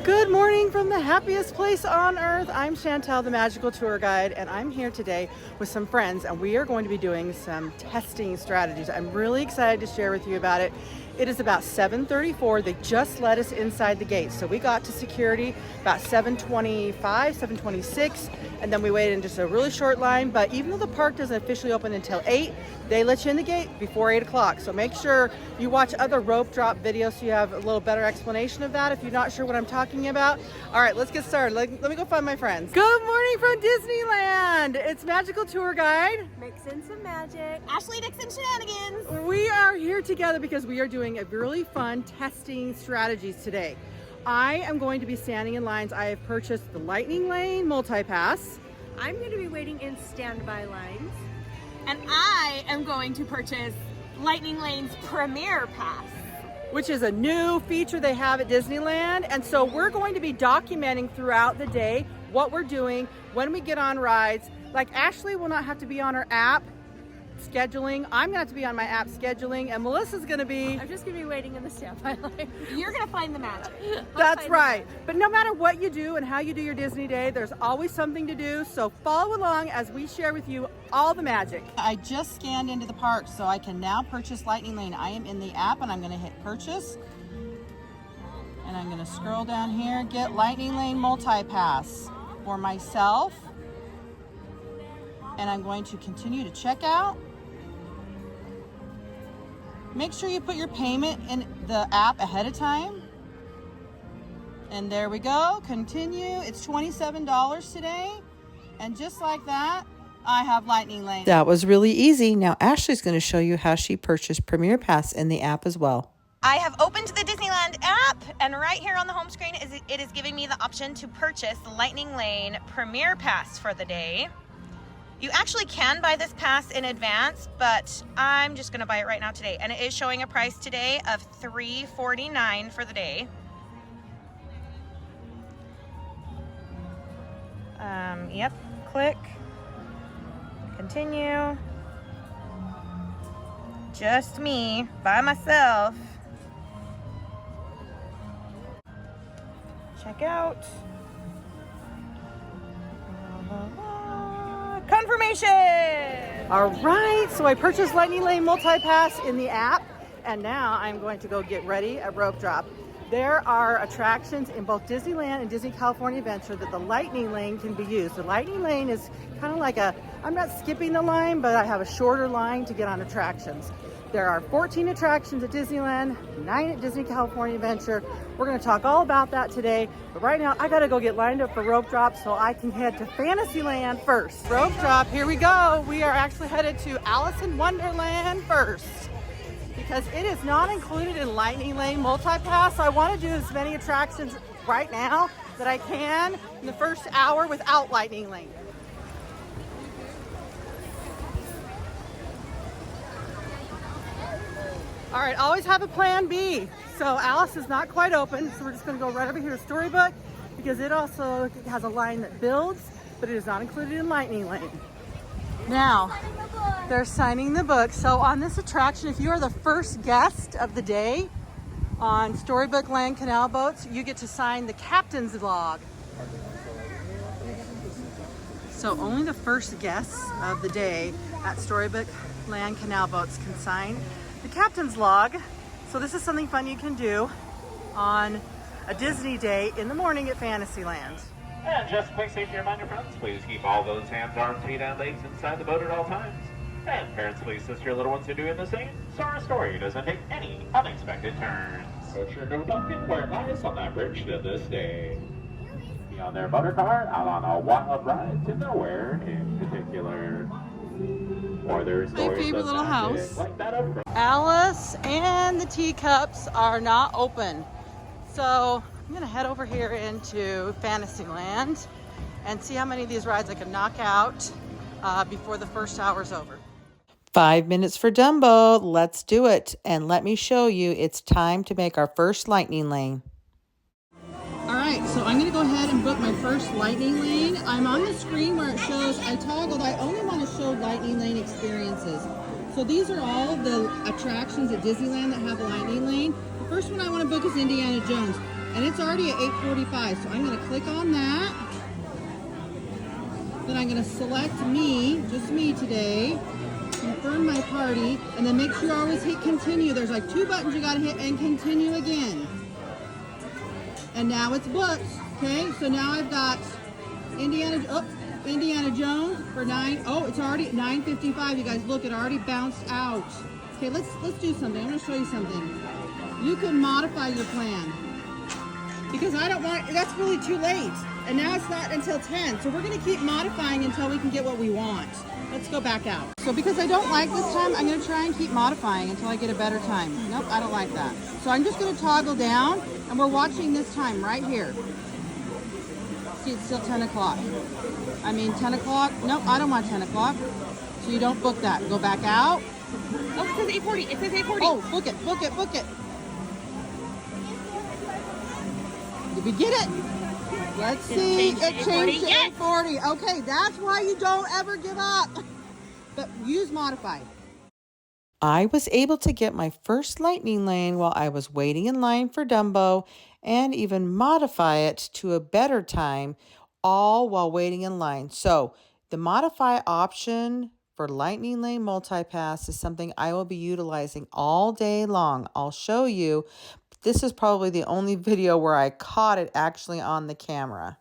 Good morning from the happiest place on earth. I'm Chantel, the magical tour guide, and I'm here today with some friends, and we are going to be doing some testing strategies. I'm really excited to share with you about it. It is about 7:34. They just let us inside the gate. So we got to security about 7:25, 7:26, and then we waited in just a really short line. But even though the park doesn't officially open until 8, they let you in the gate before 8 o'clock. So make sure you watch other rope drop videos so you have a little better explanation of that if you're not sure what I'm talking about. All right, let's get started. Let me go find my friends. Good morning from Disneyland. It's magical tour guide. Mixing some magic. Ashley Dixon shenanigans. We are here together because we are doing a really fun testing strategies today. I am going to be standing in lines. I have purchased the Lightning Lane multi-pass. I'm going to be waiting in standby lines. And I am going to purchase Lightning Lane's Premier Pass, which is a new feature they have at Disneyland. And so we're going to be documenting throughout the day what we're doing when we get on rides. Like Ashley will not have to be on her app scheduling. I'm gonna have to be on my app scheduling, and Melissa's gonna be... I'm just gonna be waiting in the standby line. You're gonna find the magic. That's right. But no matter what you do and how you do your Disney day, there's always something to do. So follow along as we share with you all the magic. I just scanned into the park, so I can now purchase Lightning Lane. I am in the app, and I'm gonna hit purchase. And I'm gonna scroll down here, get Lightning Lane multi-pass for myself. And I'm going to continue to check out. Make sure you put your payment in the app ahead of time. And there we go, continue. It's $27 today. And just like that, I have Lightning Lane. That was really easy. Now Ashley's gonna show you how she purchased Premier Pass in the app as well. I have opened the Disneyland app, and right here on the home screen, it is giving me the option to purchase the Lightning Lane Premier Pass for the day. You actually can buy this pass in advance, but I'm just gonna buy it right now today. And it is showing a price today of $349 for the day. Yep, click, continue. Just me, by myself. Check out. Confirmation! All right, so I purchased Lightning Lane multi-pass in the app, and now I'm going to go get ready at rope drop. There are attractions in both Disneyland and Disney California Adventure that the Lightning Lane can be used. The Lightning Lane is kind of like I'm not skipping the line, but I have a shorter line to get on attractions. There are 14 attractions at Disneyland, 9 at Disney California Adventure. We're gonna talk all about that today, but right now I gotta go get lined up for rope drop so I can head to Fantasyland first. Rope drop, here we go. We are actually headed to Alice in Wonderland first because it is not included in Lightning Lane multi-pass. So I wanna do as many attractions right now that I can in the first hour without Lightning Lane. All right, always have a plan B. So Alice is not quite open, so we're just gonna go right over here to Storybook because it also has a line that builds, but it is not included in Lightning Lane. Now, they're signing the book. So on this attraction, if you are the first guest of the day on Storybook Land Canal Boats, you get to sign the captain's log. So only the first guests of the day at Storybook Land Canal Boats can sign the captain's log. So this is something fun you can do on a Disney day in the morning at Fantasyland. And just a quick safety reminder, friends, please keep all those hands, arms, feet, and legs inside the boat at all times. And parents, please assist your little ones in doing the same, so our story doesn't take any unexpected turns. So sure no ducking where lies on that bridge to this day. Be on their motor car, out on a wild ride to nowhere in particular. Or their My stories favorite of little magic, house. like that of Alice and the teacups are not open. So I'm gonna head over here into Fantasyland and see how many of these rides I can knock out before the first hour's over. 5 minutes for Dumbo. Let's do it. And let me show you, it's time to make our first Lightning Lane. All right, so I'm gonna go ahead and book my first Lightning Lane. I'm on the screen where it shows, I toggled, I only wanna show Lightning Lane experiences. So these are all of the attractions at Disneyland that have a Lightning Lane. The first one I wanna book is Indiana Jones. And it's already at 8:45, so I'm gonna click on that. Then I'm gonna select me, just me today, confirm my party, and then make sure you always hit continue. There's like 2 buttons you gotta hit and continue again. And now it's booked, okay? So now I've got Indiana Jones for 9. Oh, it's already at 9:55. You guys, look, it already bounced out. Okay, let's do something. I'm gonna show you something. You can modify your plan. Because I don't want, that's really too late. And now it's not until 10. So we're gonna keep modifying until we can get what we want. Let's go back out. So because I don't like this time, I'm gonna try and keep modifying until I get a better time. Nope, I don't like that. So I'm just gonna toggle down, and we're watching this time right here. See, it's still 10 o'clock. I mean, 10 o'clock. Nope, I don't want 10 o'clock. So you don't book that. Go back out. Oh, it says 8:40. It says 8:40. Oh, book it, book it, book it. Did we get it? Let's see. It changed to 8:40. Okay, that's why you don't ever give up. But use modify. I was able to get my first lightning lane while I was waiting in line for Dumbo and even modify it to a better time, all while waiting in line. So the modify option for lightning lane multipass is something I will be utilizing all day long. I'll show you. This is probably the only video where I caught it actually on the camera.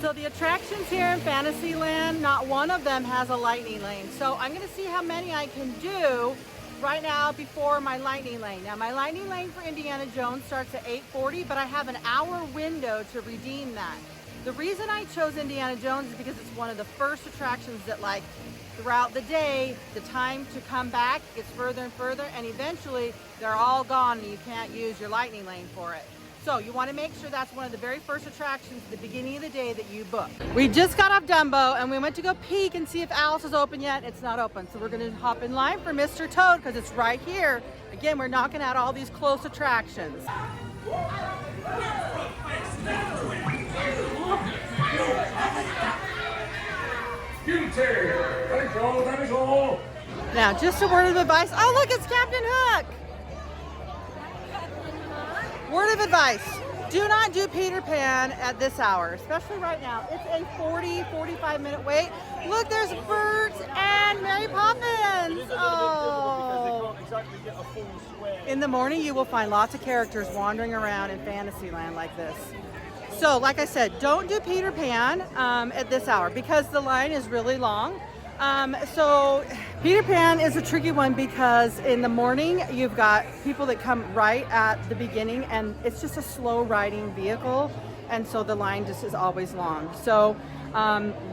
So the attractions here in Fantasyland, not one of them has a lightning lane. So I'm gonna see how many I can do right now before my lightning lane. Now my lightning lane for Indiana Jones starts at 8:40, but I have an hour window to redeem that. The reason I chose Indiana Jones is because it's one of the first attractions that, like, throughout the day, the time to come back gets further and further, and eventually they're all gone and you can't use your lightning lane for it. So you want to make sure that's one of the very first attractions at the beginning of the day that you book. We just got off Dumbo and we went to go peek and see if Alice is open yet. It's not open. So we're going to hop in line for Mr. Toad because it's right here. Again, we're knocking out all these close attractions. Now, just a word of advice. Oh, look, it's Captain Hook. Word of advice. Do not do Peter Pan at this hour, especially right now. It's a 45 minute wait. Look, there's Bert and Mary Poppins. Oh. In the morning, you will find lots of characters wandering around in Fantasyland like this. So, like I said, don't do Peter Pan at this hour because the line is really long. So Peter Pan is a tricky one because in the morning you've got people that come right at the beginning and it's just a slow riding vehicle, and so the line just is always long. So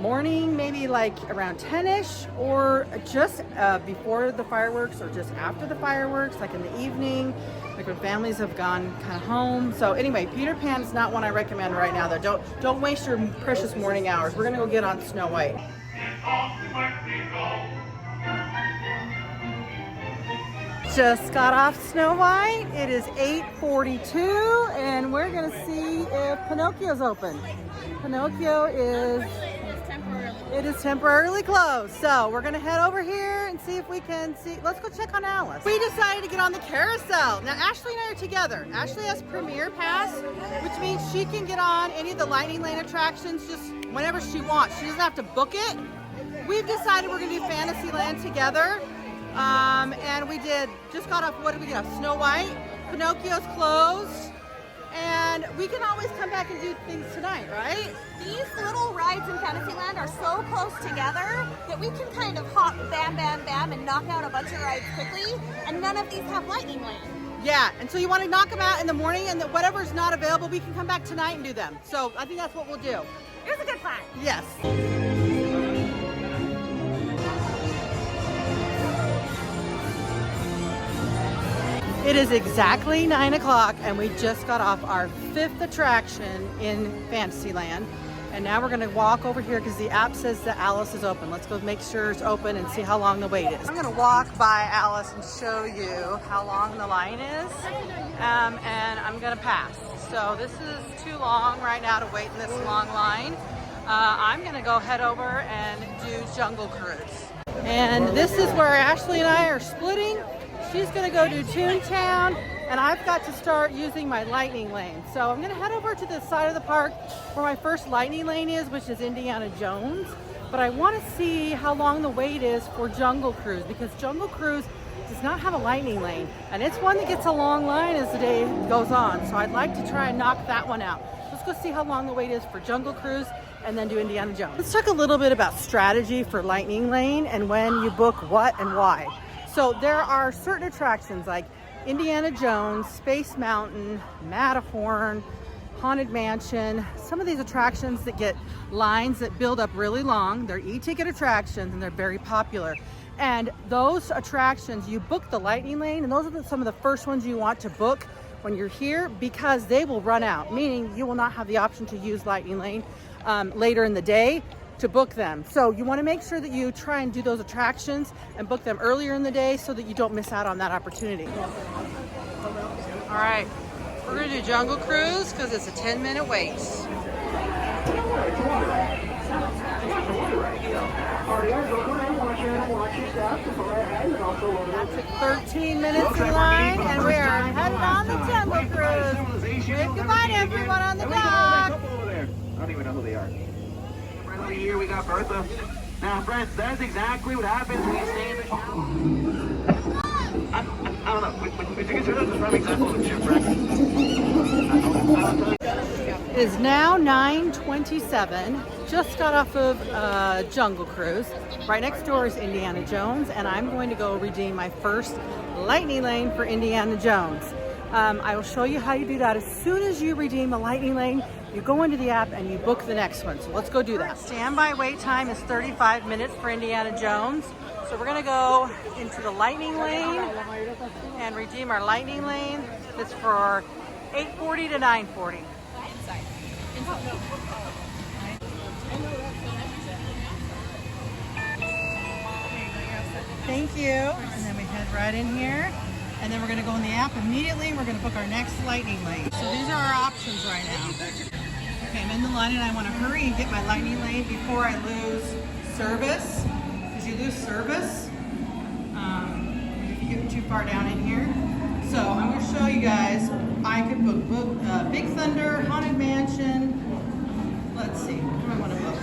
morning, maybe like around 10ish, or just before the fireworks or just after the fireworks, like in the evening, like when families have gone kind of home. So anyway, Peter Pan is not one I recommend right now though. Don't waste your precious morning hours. We're gonna go get on Snow White. Just got off Snow White. It is 8:42 and we're gonna see if Pinocchio's open. Pinocchio is temporarily closed. So we're gonna head over here and see if we can see. Let's go check on Alice. We decided to get on the carousel. Now Ashley and I are together. Ashley has Premier Pass, which means she can get on any of the Lightning Lane attractions just whenever she wants. She doesn't have to book it. We've decided we're gonna do Fantasyland together. And we just got off, what did we get off? Snow White. Pinocchio's closed. And we can always come back and do things tonight, right? These little rides in Fantasyland are so close together that we can kind of hop bam, bam, bam and knock out a bunch of rides quickly. And none of these have Lightning Lane. Yeah, and so you want to knock them out in the morning, and whatever's not available, we can come back tonight and do them. So I think that's what we'll do. Here's a good plan. Yes. It is exactly 9 o'clock and we just got off our 5th attraction in Fantasyland. And now we're gonna walk over here because the app says that Alice is open. Let's go make sure it's open and see how long the wait is. I'm gonna walk by Alice and show you how long the line is. And I'm gonna pass. So this is too long right now to wait in this long line. I'm gonna go head over and do Jungle Cruise. And this is where Ashley and I are splitting. She's gonna go do Toontown and I've got to start using my lightning lane. So I'm gonna head over to the side of the park where my first lightning lane is, which is Indiana Jones. But I want to see how long the wait is for Jungle Cruise, because Jungle Cruise does not have a lightning lane, and it's one that gets a long line as the day goes on. So I'd like to try and knock that one out. Let's go see how long the wait is for Jungle Cruise and then do Indiana Jones. Let's talk a little bit about strategy for lightning lane and when you book what and why. So there are certain attractions like Indiana Jones, Space Mountain, Matterhorn, Haunted Mansion, some of these attractions that get lines that build up really long. They're e-ticket attractions and they're very popular. And those attractions, you book the lightning lane, and those are some of the first ones you want to book when you're here, because they will run out, meaning you will not have the option to use lightning lane later in the day to book them. So you want to make sure that you try and do those attractions and book them earlier in the day so that you don't miss out on that opportunity. All right. We're going to do Jungle Cruise because it's a 10-minute wait. That took 13 minutes in line, and we are headed on the Jungle Cruise. Wave goodbye to everyone on the dock. I don't even know who they are. Right over here we got Bertha. Now, friends, that's exactly what happens when you stay in the shower. I don't know. Would you consider this a prime example of a shipwreck? It is now 9:27. Just got off of Jungle Cruise. Right next door is Indiana Jones, and I'm going to go redeem my first lightning lane for Indiana Jones. I will show you how you do that. As soon as you redeem a lightning lane, you go into the app and you book the next one. So let's go do that. Standby wait time is 35 minutes for Indiana Jones. So we're gonna go into the lightning lane and redeem our lightning lane. It's for 8:40 to 9:40. Thank you. And then we head right in here. And then we're gonna go in the app immediately. We're gonna book our next lightning lane. So these are our options right now. Okay, I'm in the line and I wanna hurry and get my lightning lane before I lose service. Because you lose service if you get too far down in here. So I'm gonna show you guys. I could book Big Thunder, Haunted Mansion. Let's see, what do I wanna book?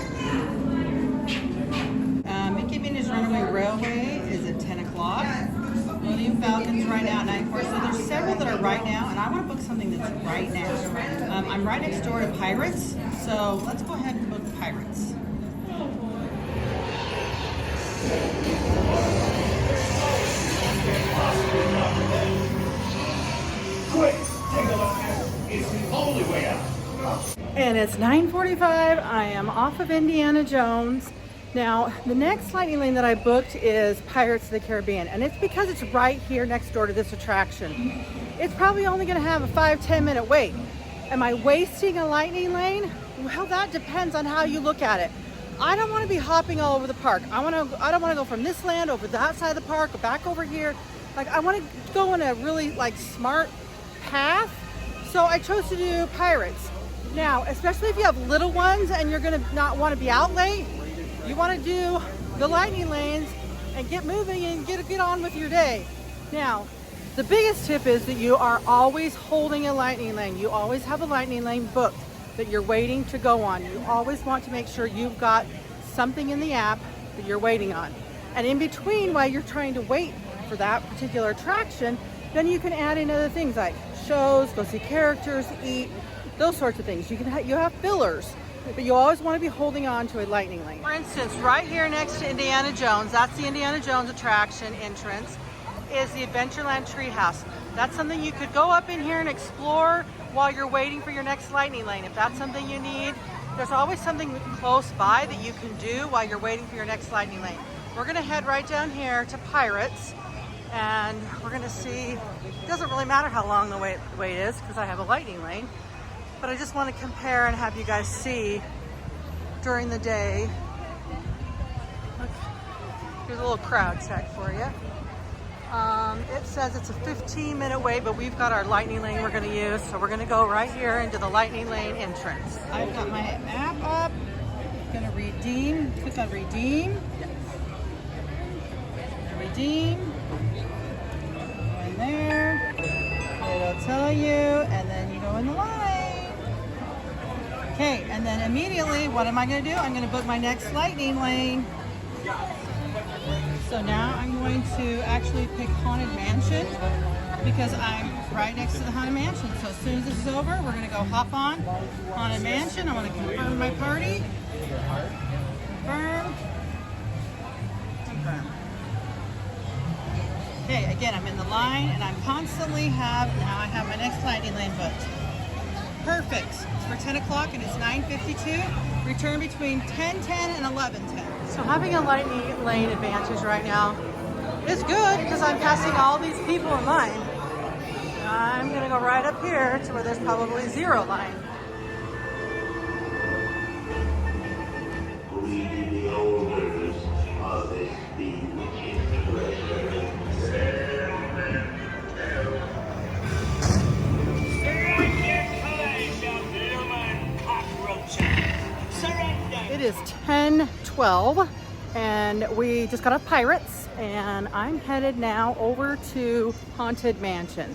Mickey Minnie's Runaway Railway is at 10 o'clock. William Falcon's right now at 9:40. So there's several that are right now, and I want to book something that's right now. I'm right next door to Pirates, so let's go ahead and book Pirates. Quick, take a look here. It's the only way out. And it's 9:45. I am off of Indiana Jones. Now, the next lightning lane that I booked is Pirates of the Caribbean, and it's because it's right here next door to this attraction. It's probably only going to have a 5-10 minute wait. Am I wasting a lightning lane? Well, that depends on how you look at it. I don't want to be hopping all over the park. I don't want to go from this land over that side of the park or back over here. Like, I want to go in a really smart path. So I chose to do Pirates. Now, especially if you have little ones and you're going to not want to be out late, you want to do the lightning lanes and get moving and get on with your day. Now, the biggest tip is that you are always holding a lightning lane. You always have a lightning lane booked that you're waiting to go on. You always want to make sure you've got something in the app that you're waiting on. And in between, while you're trying to wait for that particular attraction, then you can add in other things like shows, go see characters, eat, those sorts of things. You have fillers. But you always want to be holding on to a lightning lane. For instance, right here next to Indiana Jones, that's the Indiana Jones attraction entrance, is the Adventureland treehouse. That's something you could go up in here and explore while you're waiting for your next lightning lane. If that's something you need, there's always something close by that you can do while you're waiting for your next lightning lane. We're going to head right down here to Pirates, and we're going to see. It doesn't really matter how long the wait is because I have a lightning lane. But I just want to compare and have you guys see during the day. Here's a little crowd check for you. It says it's a 15-minute wait, but we've got our lightning lane we're going to use. So we're going to go right here into the lightning lane entrance. I've got my app up. I'm going to redeem. Click on redeem. Redeem. Go in there. It'll tell you, and then you go in the line. Okay, and then immediately, what am I going to do? I'm going to book my next lightning lane. So now I'm going to actually pick Haunted Mansion because I'm right next to the Haunted Mansion. So as soon as this is over, we're going to go hop on Haunted Mansion. I want to confirm my party. Confirm. Confirm. Okay, again, I'm in the line and I'm constantly now I have my next lightning lane booked. Perfect. It's for 10 o'clock and it's 9:52. Return between 10:10 and 11:10. So having a lightning lane advantage right now is good because I'm passing all these people in line. I'm going to go right up here to where there's probably zero line. We the owners of this bewitching treasure. It is 10:12 and we just got off Pirates and I'm headed now over to Haunted Mansion.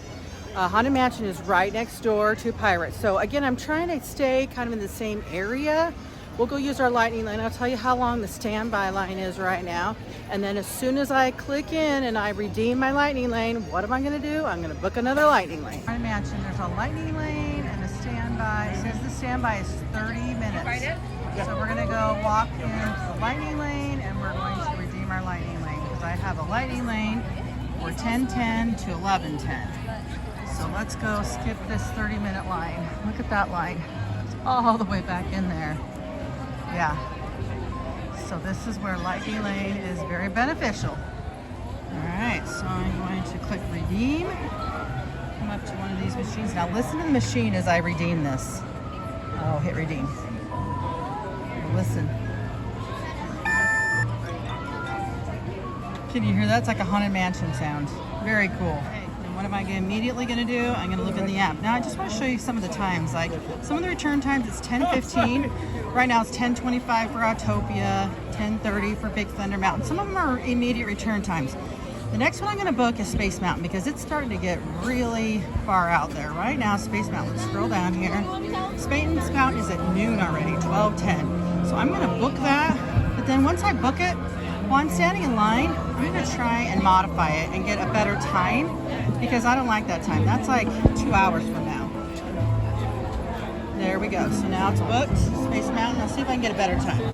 Haunted Mansion is right next door to Pirates. So again, I'm trying to stay kind of in the same area. We'll go use our lightning lane. I'll tell you how long the standby line is right now. And then as soon as I click in and I redeem my lightning lane, what am I going to do? I'm going to book another lightning lane. Haunted Mansion, there's a lightning lane and a standby. It says the standby is 30 minutes. So we're going to go walk into the lightning lane and we're going to redeem our lightning lane because I have a lightning lane for 10:10 to 11:10. So let's go skip this 30-minute line. Look at that line. It's all the way back in there. Yeah. So this is where lightning lane is very beneficial. All right, so I'm going to click redeem. Come up to one of these machines. Now listen to the machine as I redeem this. Oh, hit redeem. Listen. Can you hear that? It's like a Haunted Mansion sound. Very cool. Okay, and what am I immediately going to do? I'm going to look in the app. Now I just want to show you some of the times. Like some of the return times, it's 10:15. Right now it's 10:25 for Autopia, 10:30 for Big Thunder Mountain. Some of them are immediate return times. The next one I'm going to book is Space Mountain because it's starting to get really far out there. Right now, Space Mountain, let's scroll down here. Space Mountain is at noon already, 12:10. So I'm going to book that, but then once I book it, while I'm standing in line, I'm going to try and modify it and get a better time because I don't like that time. That's like 2 hours from now. There we go. So now it's booked, Space Mountain. I'll see if I can get a better time.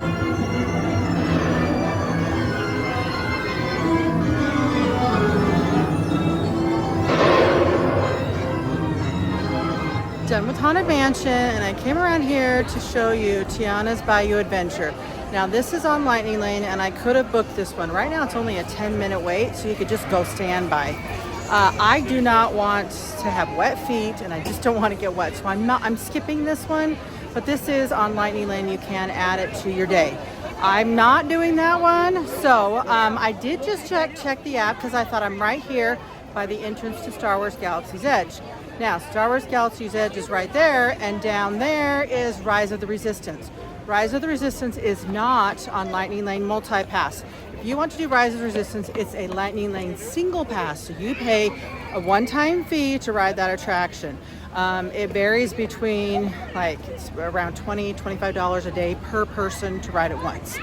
Done with Haunted Mansion, and I came around here to show you Tiana's Bayou Adventure. Now this is on Lightning Lane and I could have booked this one. Right now it's only a 10-minute wait, so you could just go standby. I do not want to have wet feet and I just don't want to get wet, so I'm skipping this one, but this is on Lightning Lane. You can add it to your day. I'm not doing that one, so I did just check the app because I thought I'm right here by the entrance to Star Wars Galaxy's Edge. Now, Star Wars Galaxy's Edge is right there, and down there is Rise of the Resistance. Rise of the Resistance is not on Lightning Lane multi-pass. If you want to do Rise of the Resistance, it's a Lightning Lane single pass, so you pay a one-time fee to ride that attraction. It varies between, it's around $20, $25 a day per person to ride it once.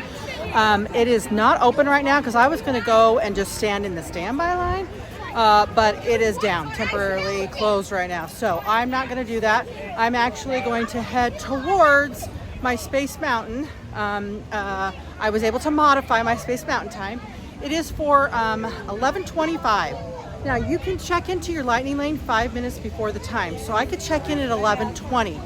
It is not open right now because I was going to go and just stand in the standby line. But it is down, temporarily closed right now. So I'm not going to do that. I'm actually going to head towards my Space Mountain. I was able to modify my Space Mountain time. It is for 11:25. Now you can check into your Lightning Lane 5 minutes before the time. So I could check in at 11:20.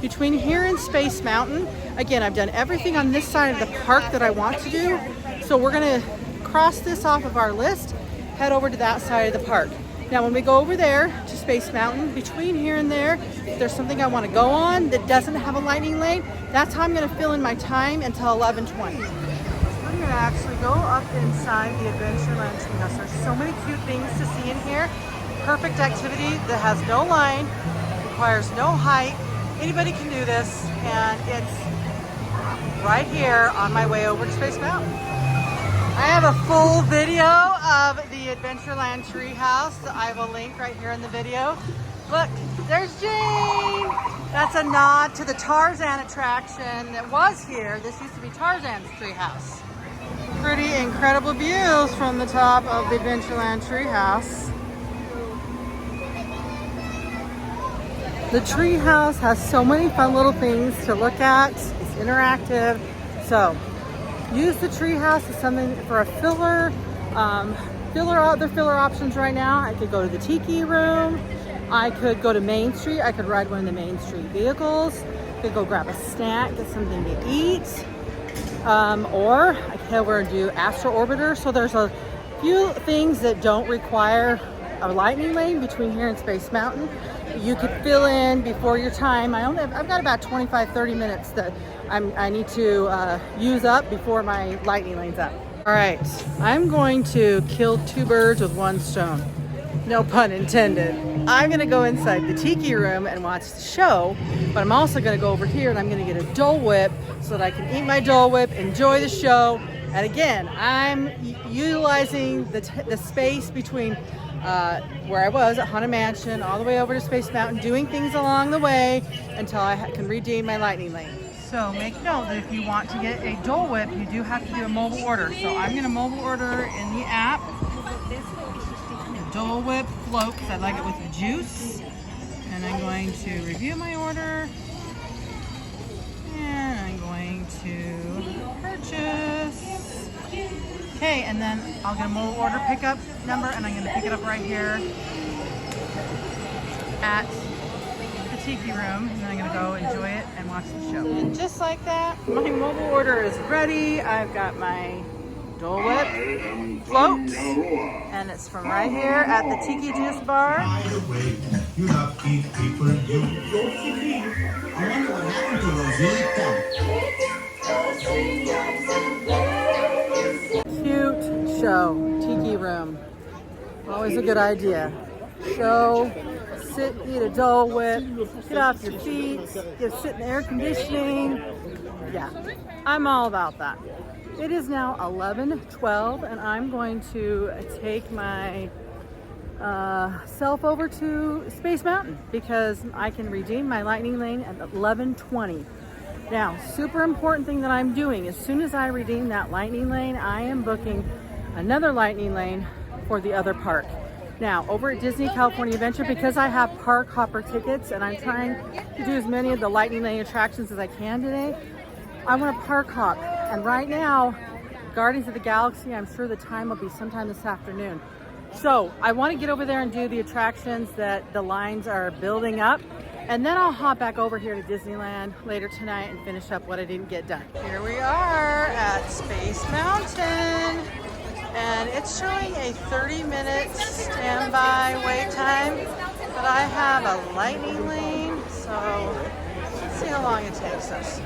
Between here and Space Mountain, again, I've done everything on this side of the park that I want to do. So we're going to cross this off of our list, head over to that side of the park. Now when we go over there to Space Mountain, between here and there, if there's something I want to go on that doesn't have a lightning lane, that's how I'm going to fill in my time until 11:20. We're going to actually go up inside the Adventureland treehouse. There's so many cute things to see in here. Perfect activity that has no line, requires no height. Anybody can do this, and it's right here on my way over to Space Mountain. I have a full video of the Adventureland treehouse. I have a link right here in the video. Look, there's Jane. That's a nod to the Tarzan attraction that was here. This used to be Tarzan's treehouse. Pretty incredible views from the top of the Adventureland treehouse. The treehouse has so many fun little things to look at. It's interactive. So use the treehouse as something for a filler. Other filler options right now. I could go to the Tiki Room. I could go to Main Street. I could ride one of the Main Street vehicles. I could go grab a snack, get something to eat. Or I could head over and do Astro Orbiter. So there's a few things that don't require a lightning lane between here and Space Mountain. You could fill in before your time. I've got about 25-30 minutes that I need to use up before my lightning lane's up. All right, I'm going to kill two birds with one stone. No pun intended. I'm gonna go inside the Tiki Room and watch the show, but I'm also gonna go over here and I'm gonna get a Dole Whip so that I can eat my Dole Whip, enjoy the show. And again, I'm utilizing the space between where I was at Haunted Mansion all the way over to Space Mountain, doing things along the way until I can redeem my lightning lane. So make note that if you want to get a Dole Whip, you do have to do a mobile order. So I'm gonna mobile order in the app. Dole Whip float, because I like it with the juice. And I'm going to review my order. And I'm going to purchase. Okay, and then I'll get a mobile order pickup number and I'm gonna pick it up right here at the Tiki Room. And then I'm gonna go enjoy it and watch the show. And just like that, my mobile order is ready. I've got my Dole Whip float, and it's from right here at the Tiki Juice Bar. Cute show, Tiki Room. Always a good idea. Show, sit, eat a Dole Whip, get off your feet, sit in the air conditioning. Yeah, I'm all about that. It is now 11:12 and I'm going to take my self over to Space Mountain because I can redeem my lightning lane at 11:20. Now, super important thing that I'm doing, as soon as I redeem that lightning lane, I am booking another lightning lane for the other park. Now, over at Disney California Adventure, because I have park hopper tickets and I'm trying to do as many of the lightning lane attractions as I can today, I want to park hop. And right now, Guardians of the Galaxy, I'm sure the time will be sometime this afternoon. So I want to get over there and do the attractions that the lines are building up. And then I'll hop back over here to Disneyland later tonight and finish up what I didn't get done. Here we are at Space Mountain. And it's showing a 30-minute standby wait time. But I have a lightning lane, so let's see how long it takes us.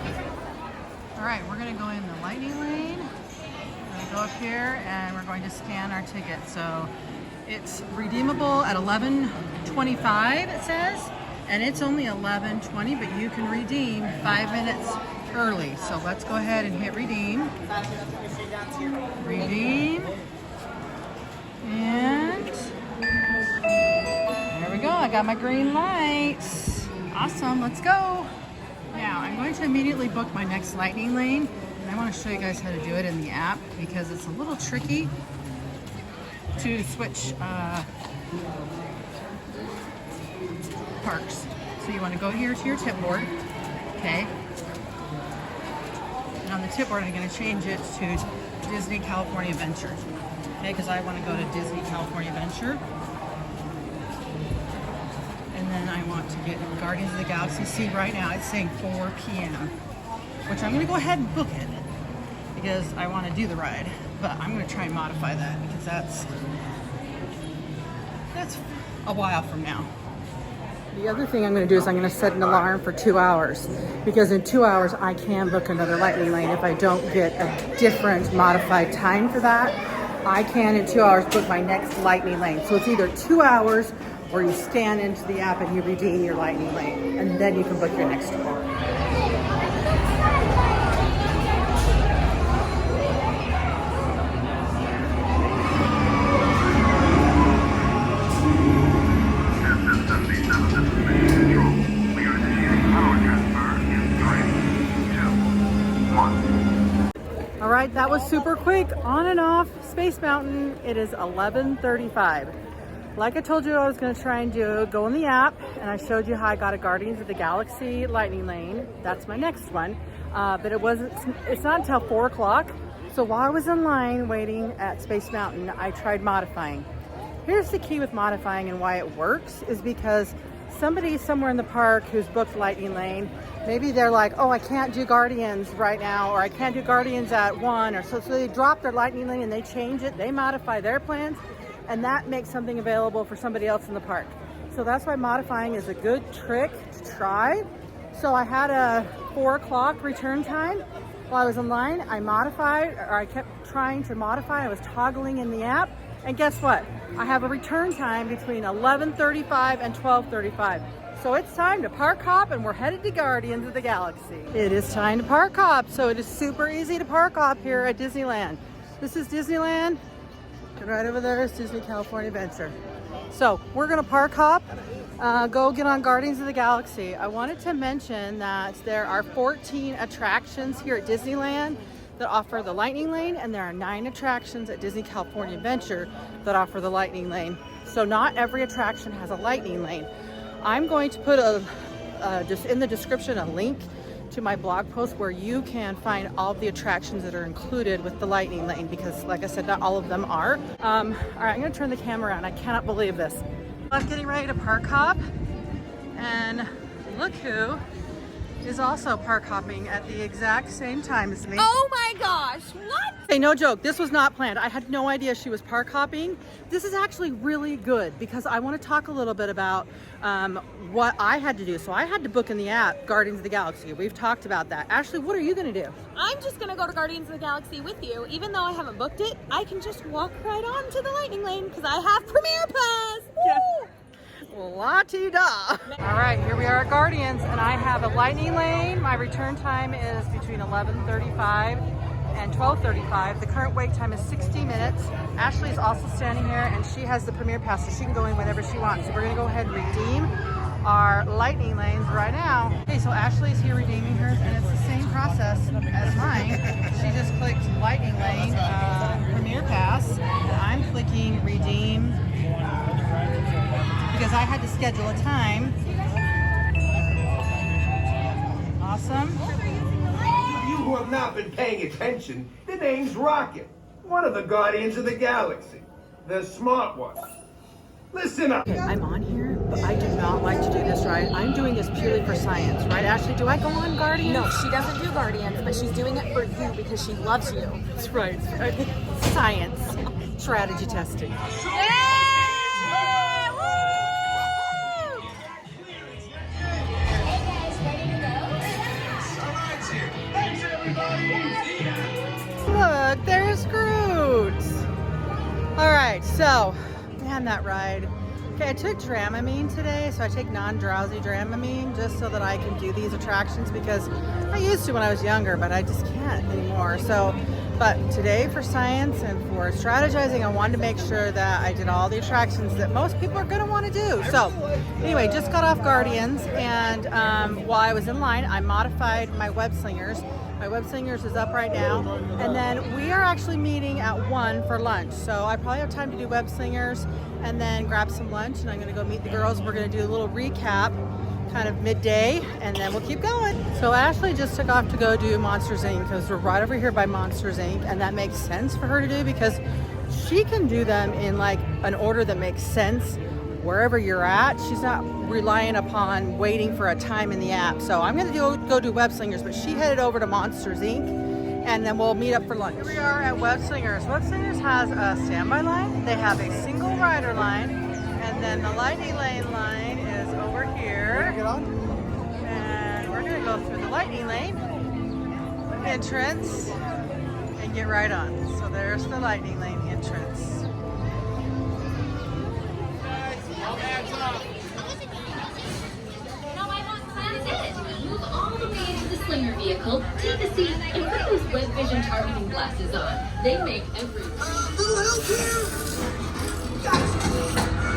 All right, we're gonna go in the lightning lane. We're gonna go up here and we're going to scan our ticket. So it's redeemable at 11:25, it says, and it's only 11:20, but you can redeem 5 minutes early. So let's go ahead and hit redeem. Redeem. And there we go, I got my green lights. Awesome, let's go. Now, I'm going to immediately book my next lightning lane, and I want to show you guys how to do it in the app because it's a little tricky to switch parks. So you want to go here to your tip board, okay? And on the tip board, I'm going to change it to Disney California Adventure, okay? Because I want to go to Disney California Adventure. And then I want to get Guardians of the Galaxy. See, right now it's saying 4 p.m., which I'm going to go ahead and book it because I want to do the ride. But I'm going to try and modify that because that's a while from now. The other thing I'm going to do is I'm going to set an alarm for 2 hours because in 2 hours I can book another lightning lane if I don't get a different modified time for that. I can in 2 hours book my next lightning lane. So it's either 2 hours or you scan into the app and you redeem your lightning lane, and then you can book your next one. right, that was super quick. On and off Space Mountain. It is 11:35. Like I told you I was going to try and do, go in the app, and I showed you how I got a Guardians of the Galaxy lightning lane. That's my next one. But it's not until 4 o'clock. So while I was in line waiting at Space Mountain, I tried modifying. Here's the key with modifying and why it works is because somebody somewhere in the park who's booked lightning lane, maybe they're like, oh, I can't do Guardians right now, or I can't do Guardians at 1, or so they drop their lightning lane and they change it, they modify their plans, and that makes something available for somebody else in the park. So that's why modifying is a good trick to try. So I had a 4 o'clock return time. While I was in line, I modified, or I kept trying to modify. I was toggling in the app, and guess what? I have a return time between 11:35 and 12:35. So it's time to park hop, and we're headed to Guardians of the Galaxy. It is time to park hop, so it is super easy to park hop here at Disneyland. This is Disneyland, and right over there is Disney California Adventure. So we're gonna park hop, go get on Guardians of the Galaxy. I wanted to mention that there are 14 attractions here at Disneyland that offer the lightning lane, and there are 9 attractions at Disney California Adventure that offer the lightning lane. So not every attraction has a lightning lane. I'm going to put just in the description a link to my blog post where you can find all of the attractions that are included with the lightning lane, because like I said, not all of them are. All right, I'm gonna turn the camera on. I cannot believe this. I'm getting ready to park hop, and look who is also park hopping at the exact same time as me. Oh my gosh, what? Hey, no joke, this was not planned. I had no idea she was park hopping. This is actually really good because I want to talk a little bit about what I had to do. So I had to book in the app Guardians of the Galaxy. We've talked about that. Ashley, what are you going to do? I'm just gonna go to Guardians of the Galaxy with you. Even though I haven't booked it, I can just walk right on to the lightning lane because I have Premier Pass. Woo! La-ti-da. All right, here we are at Guardians, and I have a lightning lane. My return time is between 11:35 and 12:35. The current wait time is 60 minutes. Ashley's also standing here, and she has the Premier Pass, so she can go in whenever she wants. So we're gonna go ahead and redeem our lightning lanes right now. Okay, so Ashley's here redeeming hers, and it's the same process as mine. She just clicked lightning lane, Premier Pass, and I'm clicking redeem because I had to schedule a time. Awesome. You who have not been paying attention, the name's Rocket, one of the Guardians of the Galaxy, the smart one. Listen up. Okay, I'm on here, but I do not like to do this ride. I'm doing this purely for science, right, Ashley? Do I go on Guardians? No, she doesn't do Guardians, but she's doing it for you because she loves you. That's right. Science. Strategy testing. Look, there's Groot. All right, so, man, that ride. Okay, I took Dramamine today, so I take non-drowsy Dramamine just so that I can do these attractions because I used to when I was younger, but I just can't anymore. So, but today for science and for strategizing, I wanted to make sure that I did all the attractions that most people are gonna wanna do. So, anyway, just got off Guardians, and while I was in line, I modified my web slingers. My web slingers is up right now, and then we are actually meeting at 1 for lunch. So I probably have time to do web slingers and then grab some lunch, and I'm gonna go meet the girls. We're gonna do a little recap, kind of midday, and then we'll keep going. So Ashley just took off to go do Monsters Inc. because we're right over here by Monsters Inc. and that makes sense for her to do because she can do them in like an order that makes sense wherever you're at. She's not relying upon waiting for a time in the app. So I'm gonna go do Web Slingers, but she headed over to Monsters Inc. and then we'll meet up for lunch. Here we are at Web Slingers. Web Slingers has a standby line. They have a single rider line, and then the lightning lane line is over here. And we're gonna go through the lightning lane entrance and get right on. So there's the lightning lane entrance. Move all the way into the Slinger vehicle, take a seat, and put those web vision targeting glasses on. They make every...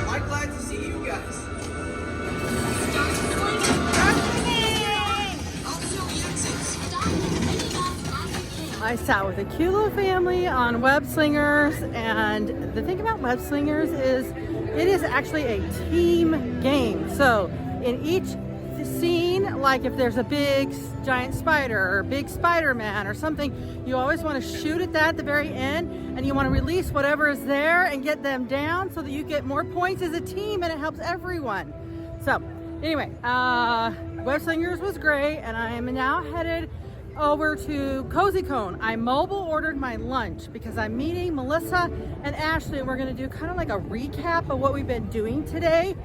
I'm glad to see you guys. I sat with a cute little family on Web Slingers, and the thing about Web Slingers is it is actually a team game. So in each scene, like if there's a big giant spider or big Spider-Man or something, you always want to shoot at that at the very end, and you want to release whatever is there and get them down so that you get more points as a team, and it helps everyone. So anyway, Web Slingers was great, and I am now headed over to Cozy Cone. I mobile ordered my lunch because I'm meeting Melissa and Ashley, and we're going to do kind of like a recap of what we've been doing today.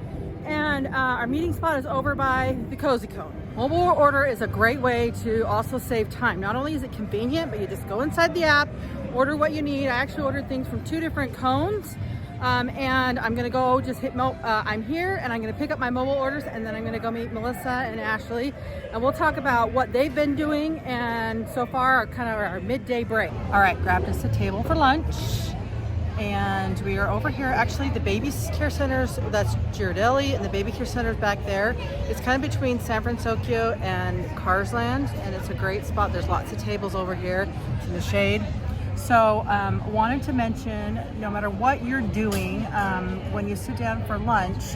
And our meeting spot is over by the Cozy Cone. Mobile order is a great way to also save time. Not only is it convenient, but you just go inside the app, order what you need. I actually ordered things from 2 different cones. And I'm gonna go just hit, I'm here and I'm gonna pick up my mobile orders, and then I'm gonna go meet Melissa and Ashley, and we'll talk about what they've been doing and so far kind of our midday break. All right, grabbed us a table for lunch, and we are over here. Actually, the baby care centers, that's Ghirardelli, and the baby care center is back there. It's kind of between San Francisco and Carsland, and it's a great spot. There's lots of tables over here. It's in the shade. So wanted to mention, no matter what you're doing, when you sit down for lunch,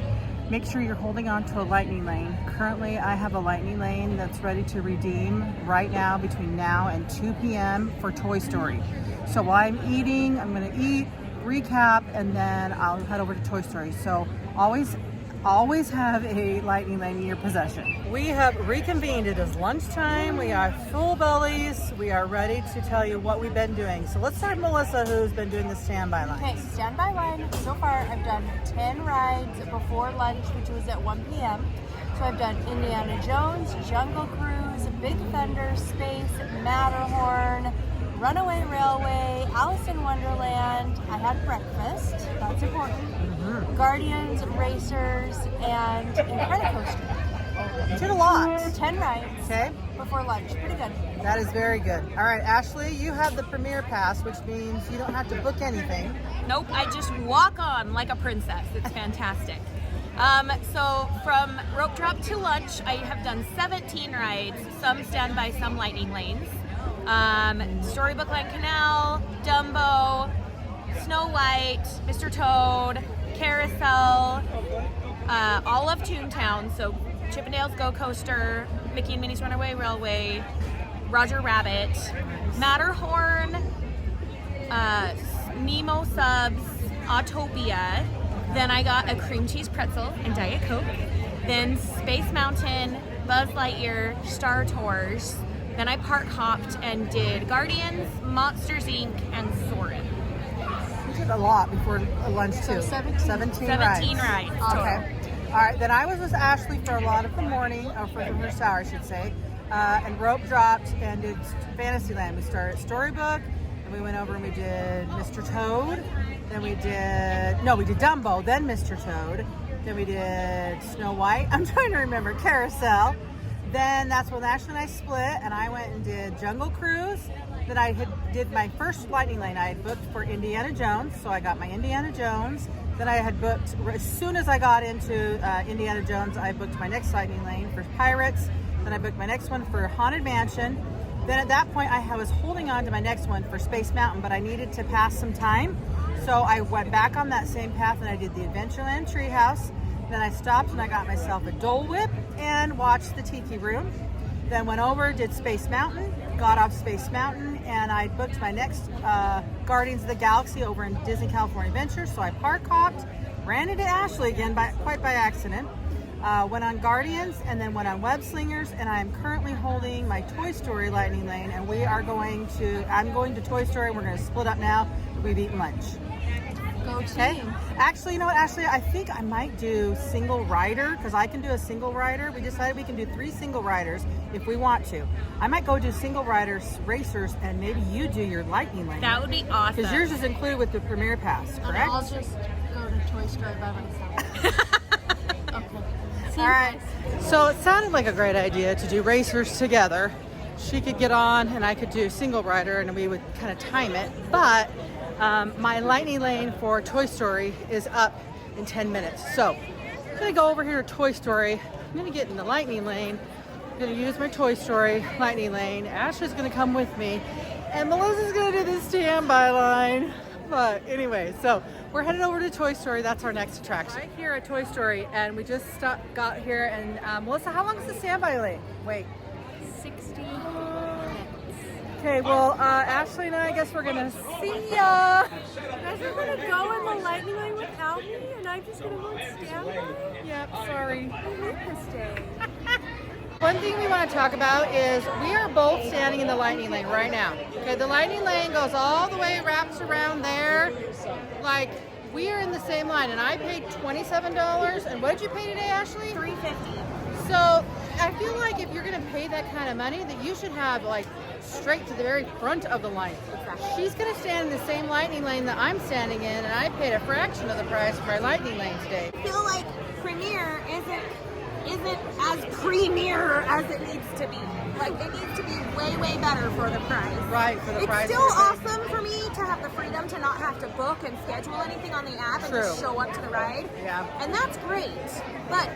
make sure you're holding on to a lightning lane. Currently, I have a lightning lane that's ready to redeem right now between now and 2 p.m. for Toy Story. So while I'm eating, I'm gonna eat, recap, and then I'll head over to Toy Story. So always have a lightning lane in your possession. We have reconvened. It is lunchtime. We are full bellies. We are ready to tell you what we've been doing. So let's start with Melissa, who's been doing the standby line. Okay, standby line. So far, I've done 10 rides before lunch, which was at 1 p.m. So I've done Indiana Jones, Jungle Cruise, Big Thunder, Space, Matterhorn, Runaway Railway, Alice in Wonderland. I had breakfast. That's important. Guardians, Racers, and Incredicoaster. You did a lot. 10 rides. Okay. Before lunch. Pretty good. That is very good. All right, Ashley, you have the Premier Pass, which means you don't have to book anything. Nope, I just walk on like a princess. It's fantastic. So from rope drop to lunch, I have done 17 rides, some standby, some lightning lanes. Storybook Land Canal, Dumbo, Snow White, Mr. Toad, Carousel, all of Toontown, so Chippendale's Go Coaster, Mickey and Minnie's Runaway Railway, Roger Rabbit, Matterhorn, Nemo Subs, Autopia. Then I got a cream cheese pretzel and Diet Coke. Then Space Mountain, Buzz Lightyear, Star Tours. Then I park hopped and did Guardians, Monsters Inc., and Soarin'. You did a lot before lunch too. So 17 rides. Okay. All right, then I was with Ashley for a lot of the morning, or for the first hour, I should say, and rope dropped and did Fantasyland. We started Storybook, and we went over and we did Mr. Toad. Then we did Dumbo, then Mr. Toad. Then we did Snow White. I'm trying to remember, Carousel. Then that's when Ashley and I split, and I went and did Jungle Cruise. Then I did my first lightning lane. I had booked for Indiana Jones, so I got my Indiana Jones. Then I had booked, as soon as I got into Indiana Jones, I booked my next lightning lane for Pirates. Then I booked my next one for Haunted Mansion. Then at that point, I was holding on to my next one for Space Mountain, but I needed to pass some time. So I went back on that same path, and I did the Adventureland Treehouse. Then I stopped and I got myself a Dole Whip and watched the Tiki Room. Then went over, did Space Mountain, got off Space Mountain, and I booked my next Guardians of the Galaxy over in Disney California Adventure. So I park hopped, ran into Ashley again quite by accident. Went on Guardians and then went on Web Slingers, and I'm currently holding my Toy Story lightning lane, and I'm going to Toy Story. We're going to split up now. We've eaten lunch. Go team. Okay. Actually, you know what, Ashley? I think I might do single rider, because I can do a single rider. We decided we can do 3 single riders if we want to. I might go do single riders, racers, and maybe you do your lightning lane. That would be awesome. Because yours is included with the Premier Pass, correct? And I'll just go to Toy Story by myself. Okay. All right. So it sounded like a great idea to do racers together. She could get on and I could do single rider, and we would kind of time it. But my lightning lane for Toy Story is up in 10 minutes. So I'm gonna go over here to Toy Story. I'm gonna get in the lightning lane. I'm gonna use my Toy Story lightning lane. Ashley's gonna come with me, And Melissa's gonna do the standby line. But anyway, so we're headed over to Toy Story. That's our next attraction. Right here at Toy Story, and we just got here. And Melissa, how long is the standby lane? Wait. 60 minutes. Okay, well, Ashley and I guess we're gonna see ya. You guys are gonna go in the lightning lane without me, and I'm just gonna go and stand by? Yep, sorry. I hate this day. One thing we want to talk about is we are both standing in the lightning lane right now. Okay, the lightning lane goes all the way, wraps around there. Like, we are in the same line, and I paid $27. And what did you pay today, Ashley? $3.50. So I feel like if you're going to pay that kind of money, that you should have like straight to the very front of the line. Exactly. She's going to stand in the same lightning lane that I'm standing in, and I paid a fraction of the price for my lightning lane today. I feel like Premier isn't as premier as it needs to be. Like, it needs to be way, way better for the price. Right, for the price. It's still awesome for me to have the freedom to not have to book and schedule anything on the app and just show up to the ride. Yeah. And that's great. But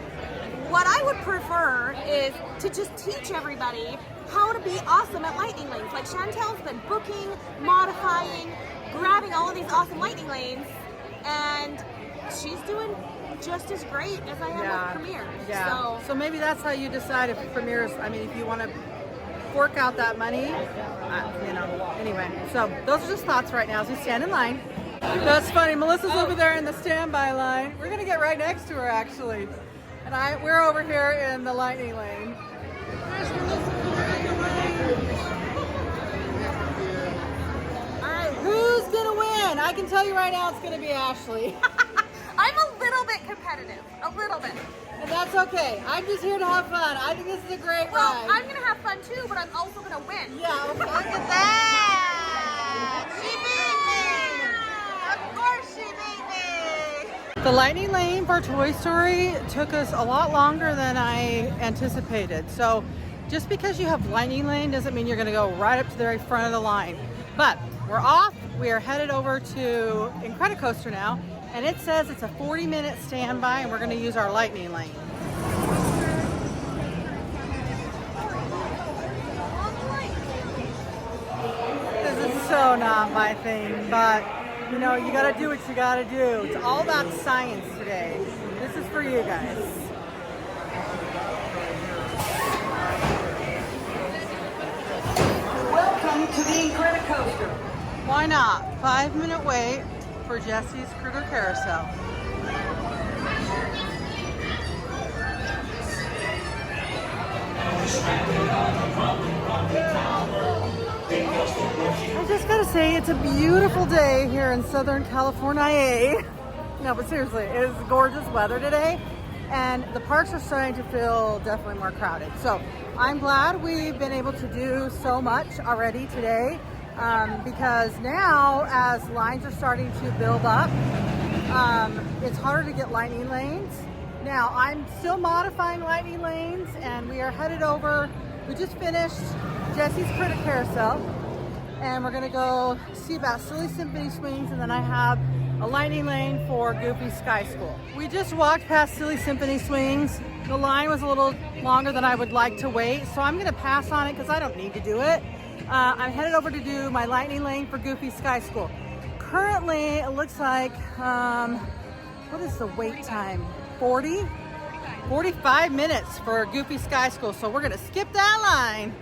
what I would prefer is to just teach everybody how to be awesome at lightning lanes. Like, Chantel's been booking, modifying, grabbing all of these awesome lightning lanes, and she's doing just as great as I am with Premier. Yeah. So maybe that's how you decide if Premier's, I mean, if you want to fork out that money, you know, anyway. So those are just thoughts right now as we stand in line. That's funny. Melissa's over there in the standby line. We're going to get right next to her, actually. And we're over here in the lightning lane. All right, who's going to win? I can tell you right now it's going to be Ashley. I'm a little bit competitive, a little bit. And that's okay. I'm just here to have fun. I think this is a great Well, ride. I'm gonna have fun too, but I'm also gonna win. Yeah, okay. Look at that! She beat me! Of course she beat me! The lightning lane for Toy Story took us a lot longer than I anticipated. So just because you have lightning lane doesn't mean you're gonna go right up to the very front of the line. But we're off. We are headed over to Incredicoaster now. And it says it's a 40-minute standby, and we're going to use our lightning lane. This is so not my thing, but you know, you got to do what you got to do. It's all about science today. This is for you guys. Welcome to the Incredicoaster. Why not? 5-minute wait for Jesse's Critter Carousel. I just gotta say, it's a beautiful day here in Southern California. No, but seriously, it is gorgeous weather today, and the parks are starting to feel definitely more crowded. So I'm glad we've been able to do so much already today. Because now, as lines are starting to build up, it's harder to get lightning lanes. Now, I'm still modifying lightning lanes, and we are headed over. We just finished Jesse's Critter Carousel, and we're gonna go see about Silly Symphony Swings, and then I have a lightning lane for Goofy Sky School. We just walked past Silly Symphony Swings. The line was a little longer than I would like to wait, so I'm gonna pass on it because I don't need to do it. I'm headed over to do my lightning lane for Goofy Sky School. Currently, it looks like, what is the wait time? 45 minutes for Goofy Sky School. So we're gonna skip that line.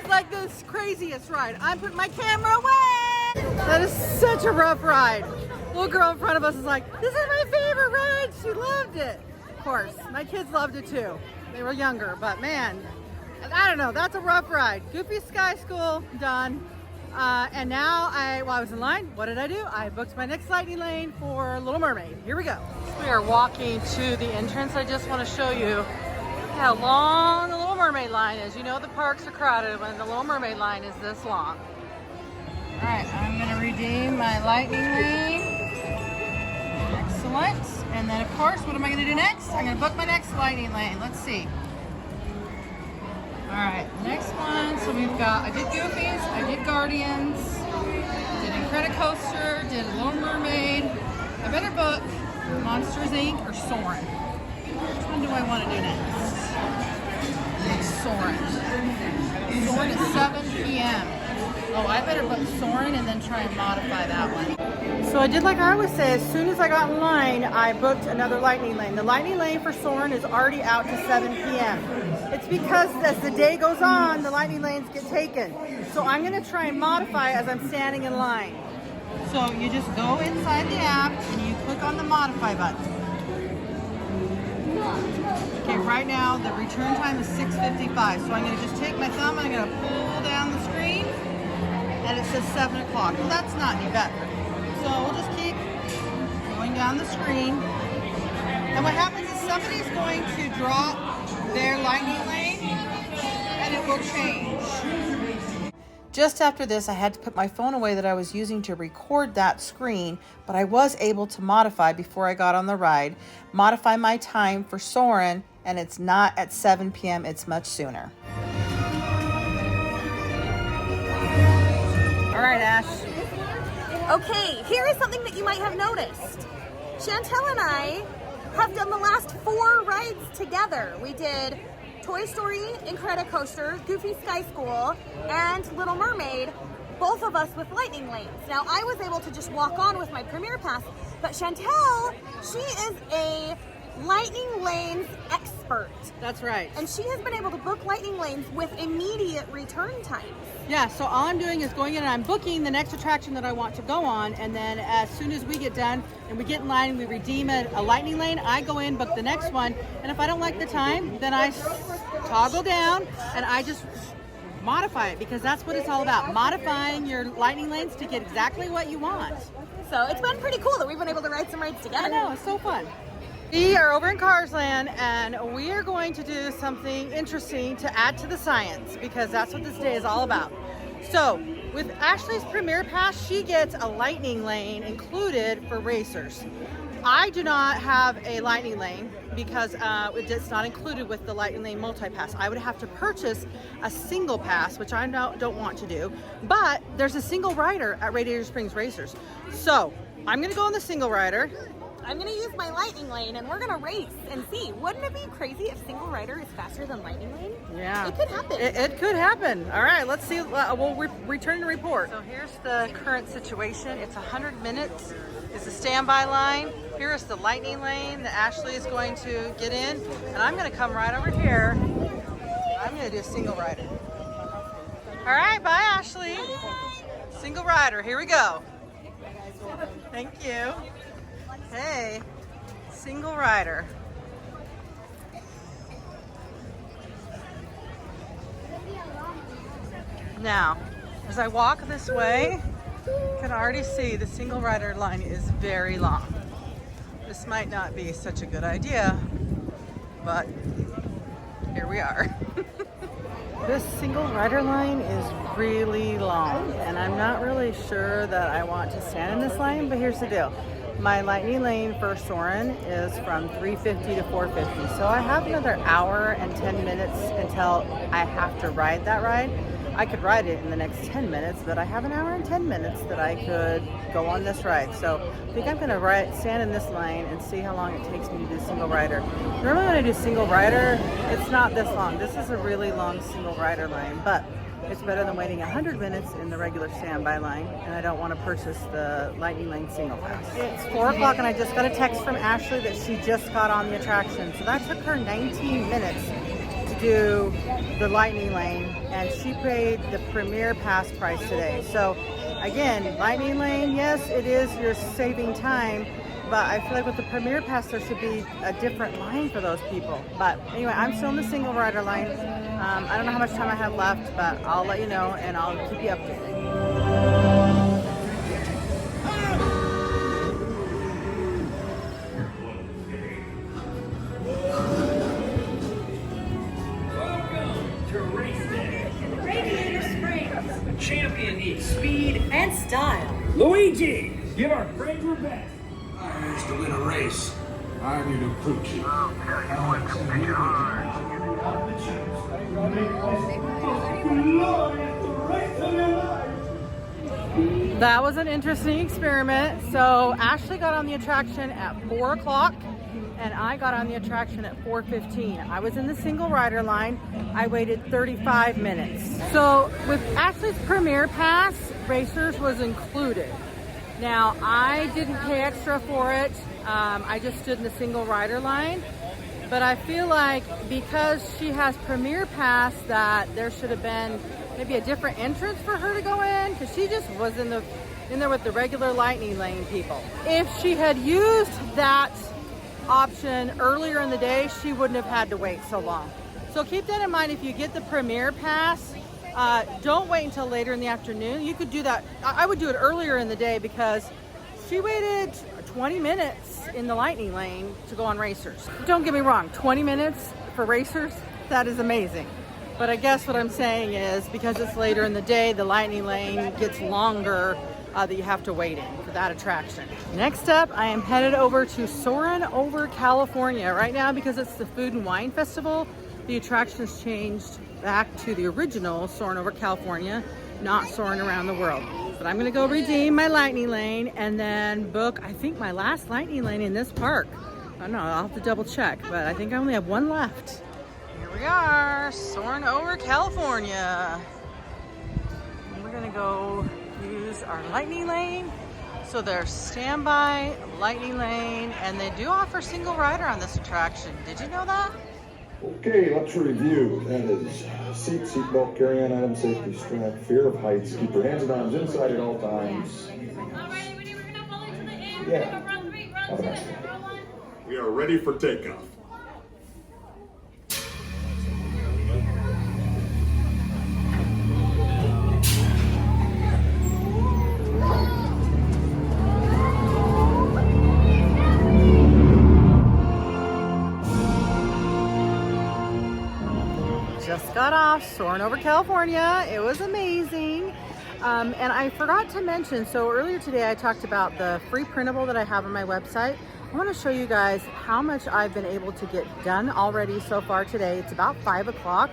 Like this craziest ride. I'm putting my camera away. That is such a rough ride. Little girl in front of us is like, this is my favorite ride. She loved it. Of course, my kids loved it too. They were younger, but man, I don't know. That's a rough ride. Goofy Sky School, done. And now while I was in line, what did I do? I booked my next lightning lane for Little Mermaid. Here we go. We are walking to the entrance. I just want to show you how long the Little Mermaid line is. You know the parks are crowded when the Little Mermaid line is this long. All right, I'm gonna redeem my lightning lane. Excellent. And then of course, what am I gonna do next? I'm gonna book my next lightning lane. Let's see. All right, next one. So we've got, I did Goofies, I did Guardians, did Incredicoaster, did Little Mermaid. I better book Monsters Inc. or Soarin'. Which one do I want to do next? Soarin'. Soarin' at 7 p.m. Oh, I better book Soarin' and then try and modify that one. So I did like I always say, as soon as I got in line, I booked another lightning lane. The lightning lane for Soarin' is already out to 7 p.m. It's because as the day goes on, the lightning lanes get taken. So I'm gonna try and modify as I'm standing in line. So you just go inside the app and you click on the modify button. Okay, right now the return time is 6:55. So I'm gonna just take my thumb and I'm gonna pull down the screen and it says 7 o'clock. Well, that's not any better. So we'll just keep going down the screen. And what happens is somebody's going to drop their lightning lane and it will change. Just after this, I had to put my phone away that I was using to record that screen, but I was able to modify before I got on the ride, modify my time for Soarin', and it's not at 7 p.m., it's much sooner. All right, Ash. Okay, here is something that you might have noticed. Chantel and I have done the last 4 rides together. We did Toy Story, Incredicoaster, Goofy Sky School, and Little Mermaid, both of us with lightning lanes. Now, I was able to just walk on with my Premier Pass, but Chantel, she is a lightning lanes expert. That's right. And she has been able to book lightning lanes with immediate return times. Yeah, so all I'm doing is going in and I'm booking the next attraction that I want to go on, and then as soon as we get done and we get in line and we redeem a lightning lane, I go in, book the next one, and if I don't like the time, then I toggle down and I just modify it, because that's what it's all about, modifying your lightning lanes to get exactly what you want. So it's been pretty cool that we've been able to ride some rides together. I know, it's so fun. We are over in Carsland and we are going to do something interesting to add to the science, because that's what this day is all about. So with Ashley's Premier Pass, she gets a lightning lane included for racers. I do not have a lightning lane because it's not included with the lightning lane multi-pass. I would have to purchase a single pass, which I don't want to do, but there's a single rider at Radiator Springs Racers. So I'm gonna go on the single rider. I'm gonna use my lightning lane and we're gonna race and see. Wouldn't it be crazy if single rider is faster than lightning lane? Yeah. It could happen. It could happen. All right, let's see. We'll return and report. So here's the current situation. It's 100 minutes is the standby line. Here is the lightning lane that Ashley is going to get in. And I'm gonna come right over here. I'm gonna do a single rider. All right, bye Ashley. Single rider, here we go. Thank you. Hey, single rider. Now, as I walk this way, you can already see the single rider line is very long. This might not be such a good idea, but here we are. This single rider line is really long, and I'm not really sure that I want to stand in this line, but here's the deal. My lightning lane for Soarin' is from 3:50 to 4:50, so I have another hour and 10 minutes until I have to ride that ride. I could ride it in the next 10 minutes, but I have an hour and 10 minutes that I could go on this ride. So I think I'm gonna stand in this lane and see how long it takes me to do single rider. Normally when I do single rider, it's not this long. This is a really long single rider line, but it's better than waiting 100 minutes in the regular standby line, and I don't want to purchase the lightning lane single pass. It's 4 o'clock and I just got a text from Ashley that she just got on the attraction. So that took her 19 minutes to do the lightning lane, and she paid the Premier Pass price today. So again, lightning lane, yes, it is, you're saving time, but I feel like with the Premier Pass there should be a different line for those people. But anyway, I'm still in the single rider line. I don't know how much time I have left, but I'll let you know and I'll keep you updated. Welcome to Race Day. Radiator Springs. The champion needs speed and style. Luigi, give our friend your best. I urge to win a race. I'm your new crew chief. I'll tell you what, compete hard. That was an interesting experiment. So Ashley got on the attraction at 4 o'clock and I got on the attraction at 4:15. I was in the single rider line. I waited 35 minutes. So with Ashley's Premier Pass, Racers was included. Now I didn't pay extra for it. I just stood in the single rider line. But I feel like because she has Premier Pass that there should have been maybe a different entrance for her to go in, because she just was in there with the regular lightning lane people. If she had used that option earlier in the day, she wouldn't have had to wait so long. So keep that in mind. If you get the Premier Pass, don't wait until later in the afternoon. You could do that. I would do it earlier in the day, because she waited 20 minutes in the lightning lane to go on Racers. Don't get me wrong, 20 minutes for Racers, that is amazing. But I guess what I'm saying is, because it's later in the day, the lightning lane gets longer that you have to wait in for that attraction. Next up, I am headed over to Soarin' over California. Right now, because it's the Food and Wine Festival, the attraction has changed back to the original Soarin' over California, not Soarin' around the world. But I'm gonna go redeem my lightning lane and then book, I think, my last lightning lane in this park. I don't know, I'll have to double check, but I think I only have one left. Here we are, Soarin' over California. And we're gonna go use our lightning lane. So there's standby, lightning lane, and they do offer single rider on this attraction. Did you know that? Okay, let's review. That is seatbelt, carry-on item, safety strap, fear of heights, keep your hands and arms inside at all times. Yeah. Have a nice day. We are ready for takeoff. Just got off Soarin' over California. It was amazing. And I forgot to mention, so earlier today I talked about the free printable that I have on my website. I want to show you guys how much I've been able to get done already so far today. It's about 5 o'clock.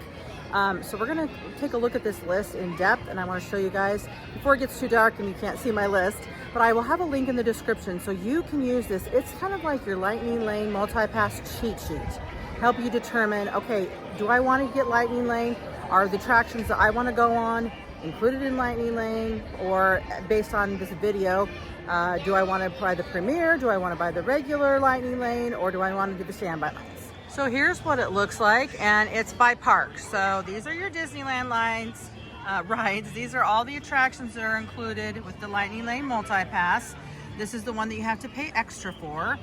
So we're going to take a look at this list in depth, and I want to show you guys before it gets too dark and you can't see my list. But I will have a link in the description so you can use this. It's kind of like your lightning lane multi-pass cheat sheet. Help you determine, okay, do I want to get lightning lane? Are the attractions that I want to go on included in lightning lane? Or based on this video, do I want to buy the Premier? Do I want to buy the regular lightning lane? Or do I want to do the standby lines? So here's what it looks like, and it's by park. So these are your Disneyland lines, rides. These are all the attractions that are included with the lightning lane multi-pass. This is the one that you have to pay extra for.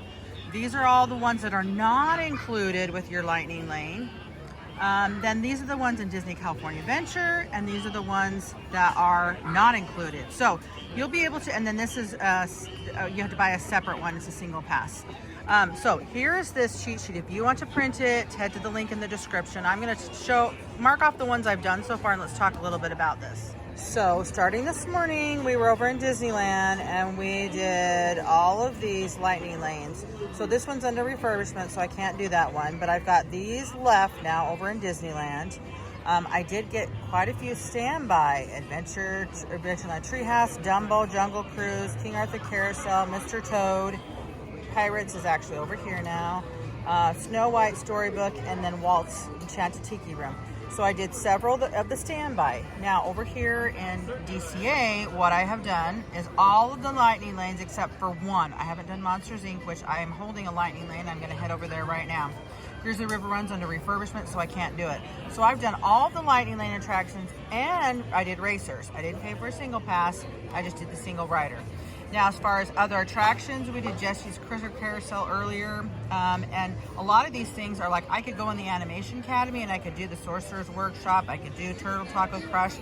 These are all the ones that are not included with your lightning lane. Then these are the ones in Disney California Adventure, and these are the ones that are not included. So you'll be able to, and then this is, you have to buy a separate one. It's a single pass. So here is this cheat sheet. If you want to print it, head to the link in the description. I'm going to mark off the ones I've done so far, and let's talk a little bit about this. So starting this morning, we were over in Disneyland and we did all of these lightning lanes. So this one's under refurbishment, so I can't do that one, but I've got these left now over in Disneyland. I did get quite a few standby: Adventureland Treehouse, Dumbo, Jungle Cruise, King Arthur Carousel, Mr. Toad, Pirates is actually over here now, Snow White Storybook, and then Walt's Enchanted Tiki Room. So I did several of the standby. Now over here in DCA, what I have done is all of the lightning lanes except for one. I haven't done Monsters Inc., which I am holding a lightning lane. I'm going to head over there right now. Grizzly River runs under refurbishment, so I can't do it. So I've done all of the lightning lane attractions, and I did Racers. I didn't pay for a single pass. I just did the single rider. Now, as far as other attractions, we did Jesse's Critter Carousel earlier, and a lot of these things are like, I could go in the Animation Academy and I could do the Sorcerer's Workshop, I could do Turtle Taco Crush,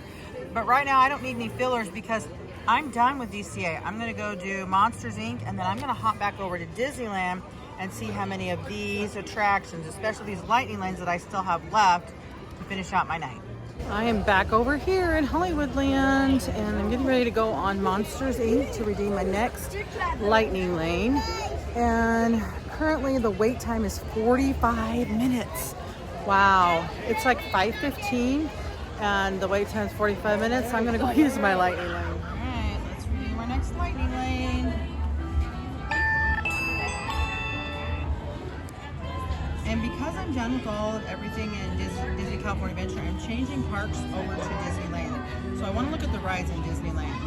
but right now I don't need any fillers because I'm done with DCA. I'm going to go do Monsters Inc., and then I'm going to hop back over to Disneyland and see how many of these attractions, especially these lightning lanes that I still have left, to finish out my night. I am back over here in Hollywoodland, and I'm getting ready to go on Monsters Inc. to redeem my next lightning lane. And currently the wait time is 45 minutes. Wow, it's like 5:15 and the wait time is 45 minutes, so I'm gonna go use my lightning lane. All right, let's redeem because I'm done with all of everything in Disney California Adventure, I'm changing parks over to Disneyland. So I want to look at the rides in Disneyland.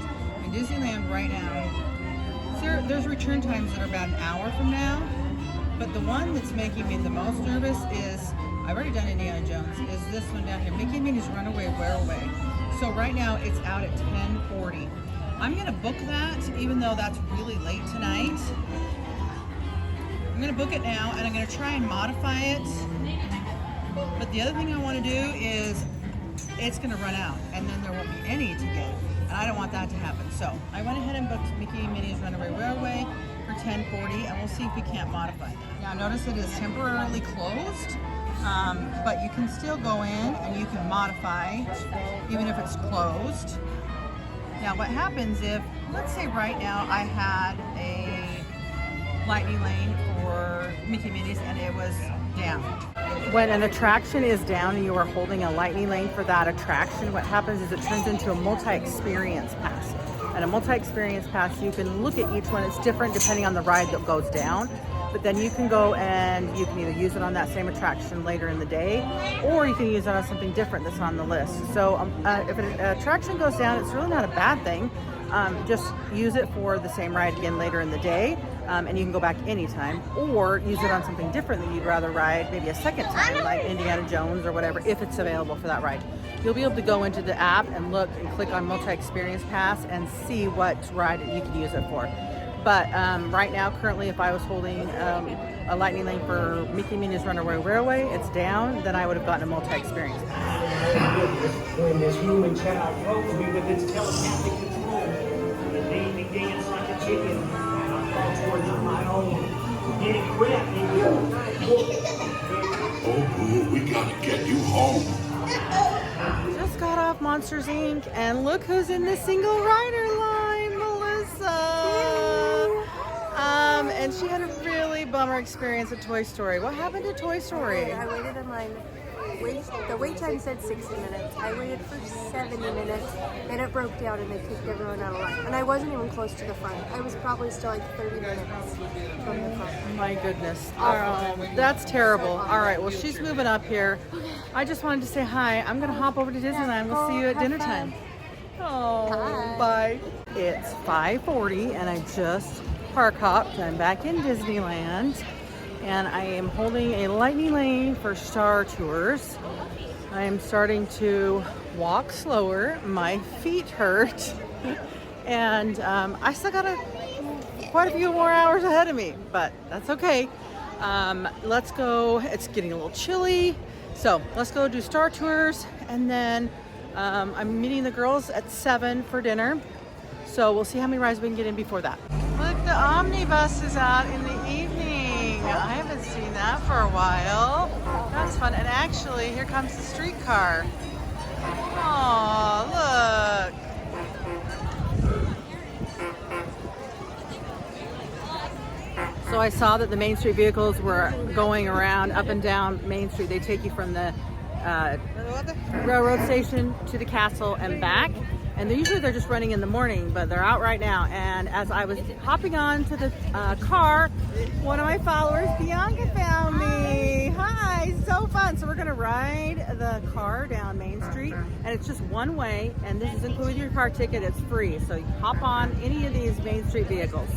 In Disneyland right now, there's return times that are about an hour from now. But the one that's making me the most nervous is, I've already done Indiana Jones, is this one down here, Mickey and Minnie's Runaway Railway. So right now it's out at 10:40. I'm gonna book that, even though that's really late tonight. I'm gonna book it now, and I'm gonna try and modify it. But the other thing I wanna do is, it's gonna run out, and then there won't be any to get. And I don't want that to happen. So I went ahead and booked Mickey and Minnie's Runaway Railway for 10:40, and we'll see if we can't modify that. Now notice it is temporarily closed, but you can still go in and you can modify even if it's closed. Now what happens if, let's say right now I had a lightning lane for Mickey and Minnie's and it was down. When an attraction is down and you are holding a lightning lane for that attraction, what happens is it turns into a multi-experience pass. And a multi-experience pass, you can look at each one. It's different depending on the ride that goes down. But then you can go and you can either use it on that same attraction later in the day, or you can use it on something different that's on the list. So if an attraction goes down, it's really not a bad thing. Just use it for the same ride again later in the day, and you can go back anytime, or use it on something different that you'd rather ride maybe a second time, like Indiana Jones or whatever, if it's available for that ride. You'll be able to go into the app and look and click on Multi-Experience Pass and see what ride you can use it for. But right now, currently, if I was holding a lightning lane for Mickey and Minnie's Runaway Railway, it's down, then I would have gotten a multi-experience. When this human child rode me with its telepathic control, it made me dance like a chicken, and I thought towards on my own. Then it grabbed me Oh, boo, we gotta get you home. Just got off Monsters, Inc. and look who's in the single rider line, Melissa. And she had a really bummer experience at Toy Story. What happened to Toy Story? I waited in line. The wait time said 60 minutes. I waited for 70 minutes, then it broke down and they kicked everyone out of line. And I wasn't even close to the front. I was probably still like 30 minutes from the front. My goodness. That's terrible. All right, well, she's moving up here. I just wanted to say hi. I'm going to hop over to Disneyland. We'll see you at dinner time. Oh, bye. It's 5:40 and I just park hopped. I'm back in Disneyland. And I am holding a lightning lane for Star Tours. I am starting to walk slower. My feet hurt. And I still got quite a few more hours ahead of me, but that's okay. Let's go. It's getting a little chilly. So let's go do Star Tours. And then I'm meeting the girls at 7 for dinner. So we'll see how many rides we can get in before that. Look, the omnibus is out in the evening. I haven't seen that for a while. That's fun. And actually, here comes the streetcar. Oh, look. So I saw that the Main Street vehicles were going around up and down Main Street. They take you from the railroad station to the castle and back. And they're just running in the morning, but they're out right now. And as I was hopping on to the car, one of my followers, Bianca, found me. Hi, so fun. So we're gonna ride the car down Main Street, and it's just one way, and this is included your car ticket. It's free, so you hop on any of these Main Street vehicles.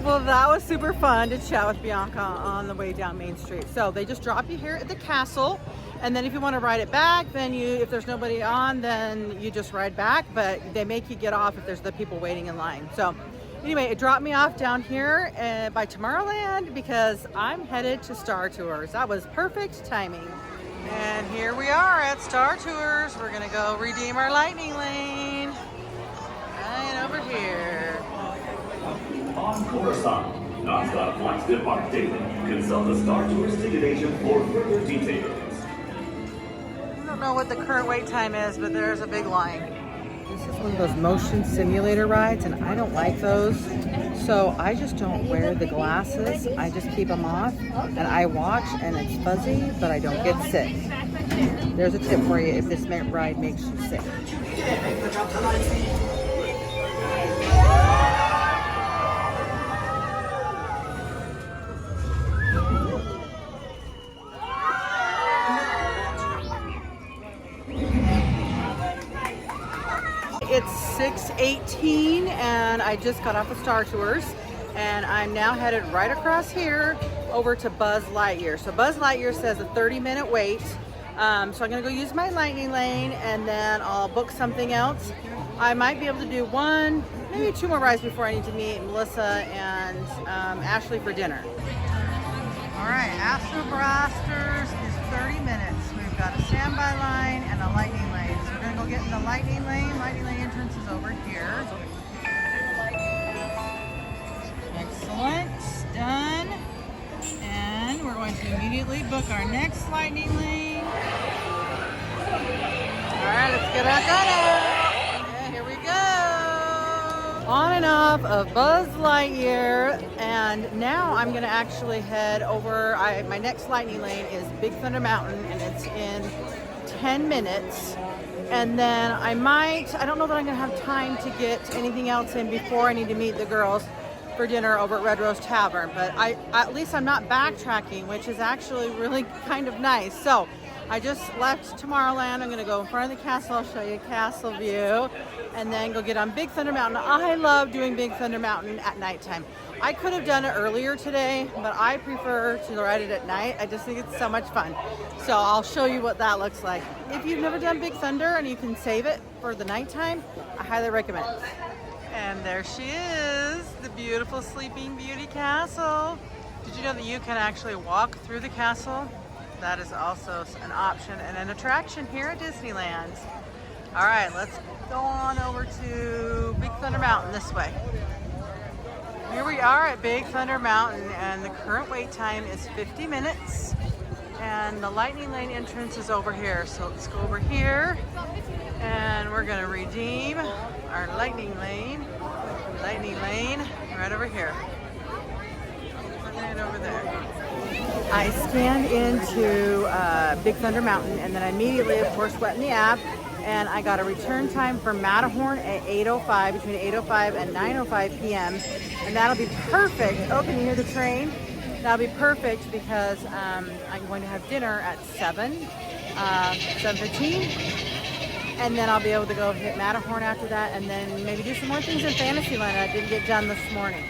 Well, that was super fun to chat with Bianca on the way down Main Street. So they just drop you here at the castle, and then if you want to ride it back, then if there's nobody on, then you just ride back, but they make you get off if there's the people waiting in line. So anyway, it dropped me off down here by Tomorrowland because I'm headed to Star Tours. That was perfect timing. And here we are at Star Tours. We're gonna go redeem our lightning lane. Right over here. On Coruscant, non-stop flights depart daily. Consult the Star Tours ticket agent for further details. I don't know what the current wait time is, but there's a big line. This is one of those motion simulator rides, and I don't like those. So I just don't wear the glasses. I just keep them off, and I watch, and it's fuzzy, but I don't get sick. There's a tip for you if this ride makes you sick. It's 6:18 and I just got off of Star Tours and I'm now headed right across here over to Buzz Lightyear. So Buzz Lightyear says a 30-minute wait. So I'm gonna go use my lightning lane and then I'll book something else. I might be able to do one, maybe 2 more rides before I need to meet Melissa and Ashley for dinner. All right, Astro Blasters is 30 minutes. We've got a standby line and a lightning lane. So we're gonna go get in the lightning lane. Lightning lane entrance is over here. Excellent, done. And we're going to immediately book our next lightning lane. All right, let's get back on it. Yeah, here we go. On and off of Buzz Lightyear, and now I'm gonna actually head over. My next lightning lane is Big Thunder Mountain, and it's in 10 minutes. And then I don't know that I'm gonna have time to get anything else in before I need to meet the girls for dinner over at Red Rose Tavern. But at least I'm not backtracking, which is actually really kind of nice. So I just left Tomorrowland. I'm gonna go in front of the castle. I'll show you a castle view and then go get on Big Thunder Mountain. I love doing Big Thunder Mountain at nighttime. I could have done it earlier today, but I prefer to ride it at night. I just think it's so much fun. So I'll show you what that looks like. If you've never done Big Thunder and you can save it for the nighttime, I highly recommend it. And there she is, the beautiful Sleeping Beauty Castle. Did you know that you can actually walk through the castle? That is also an option and an attraction here at Disneyland. All right, let's go on over to Big Thunder Mountain this way. Here we are at Big Thunder Mountain, and the current wait time is 50 minutes. And the lightning lane entrance is over here. So let's go over here, and we're gonna redeem our lightning lane right over here. Right over there. I scanned into Big Thunder Mountain, and then I immediately, of course, went in the app, and I got a return time for Matterhorn at 8:05, between 8:05 and 9:05 p.m. And that'll be perfect. Oh, can you hear the train? That'll be perfect because I'm going to have dinner at 7:15. And then I'll be able to go hit Matterhorn after that, and then maybe do some more things in Fantasyland that I didn't get done this morning.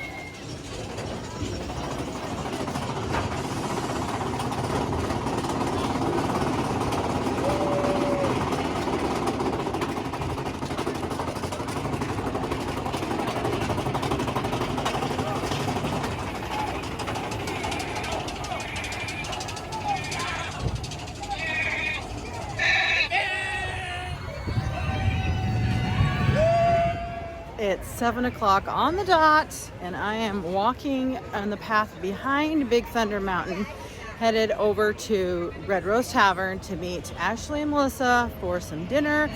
It's 7 o'clock on the dot, and I am walking on the path behind Big Thunder Mountain, headed over to Red Rose Tavern to meet Ashley and Melissa for some dinner.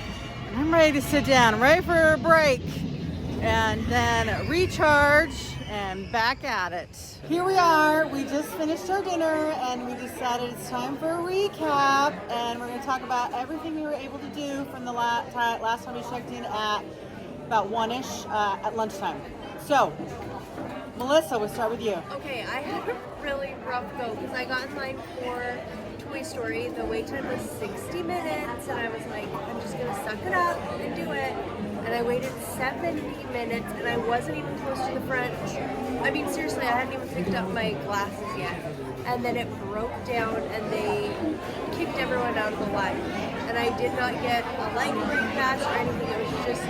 And I'm ready to sit down, ready for a break, and then recharge and back at it. Here we are. We just finished our dinner, and we decided it's time for a recap, and we're going to talk about everything we were able to do from the last time we checked in at about 1-ish at lunchtime. So, Melissa, we'll start with you. Okay, I had a really rough go because I got in line for Toy Story. The wait time was 60 minutes, and I was like, I'm just gonna suck it up and do it. And I waited 70 minutes, and I wasn't even close to the front. I mean, seriously, I hadn't even picked up my glasses yet. And then it broke down, and they kicked everyone out of the line. And I did not get a lightning lane pass or anything. It was just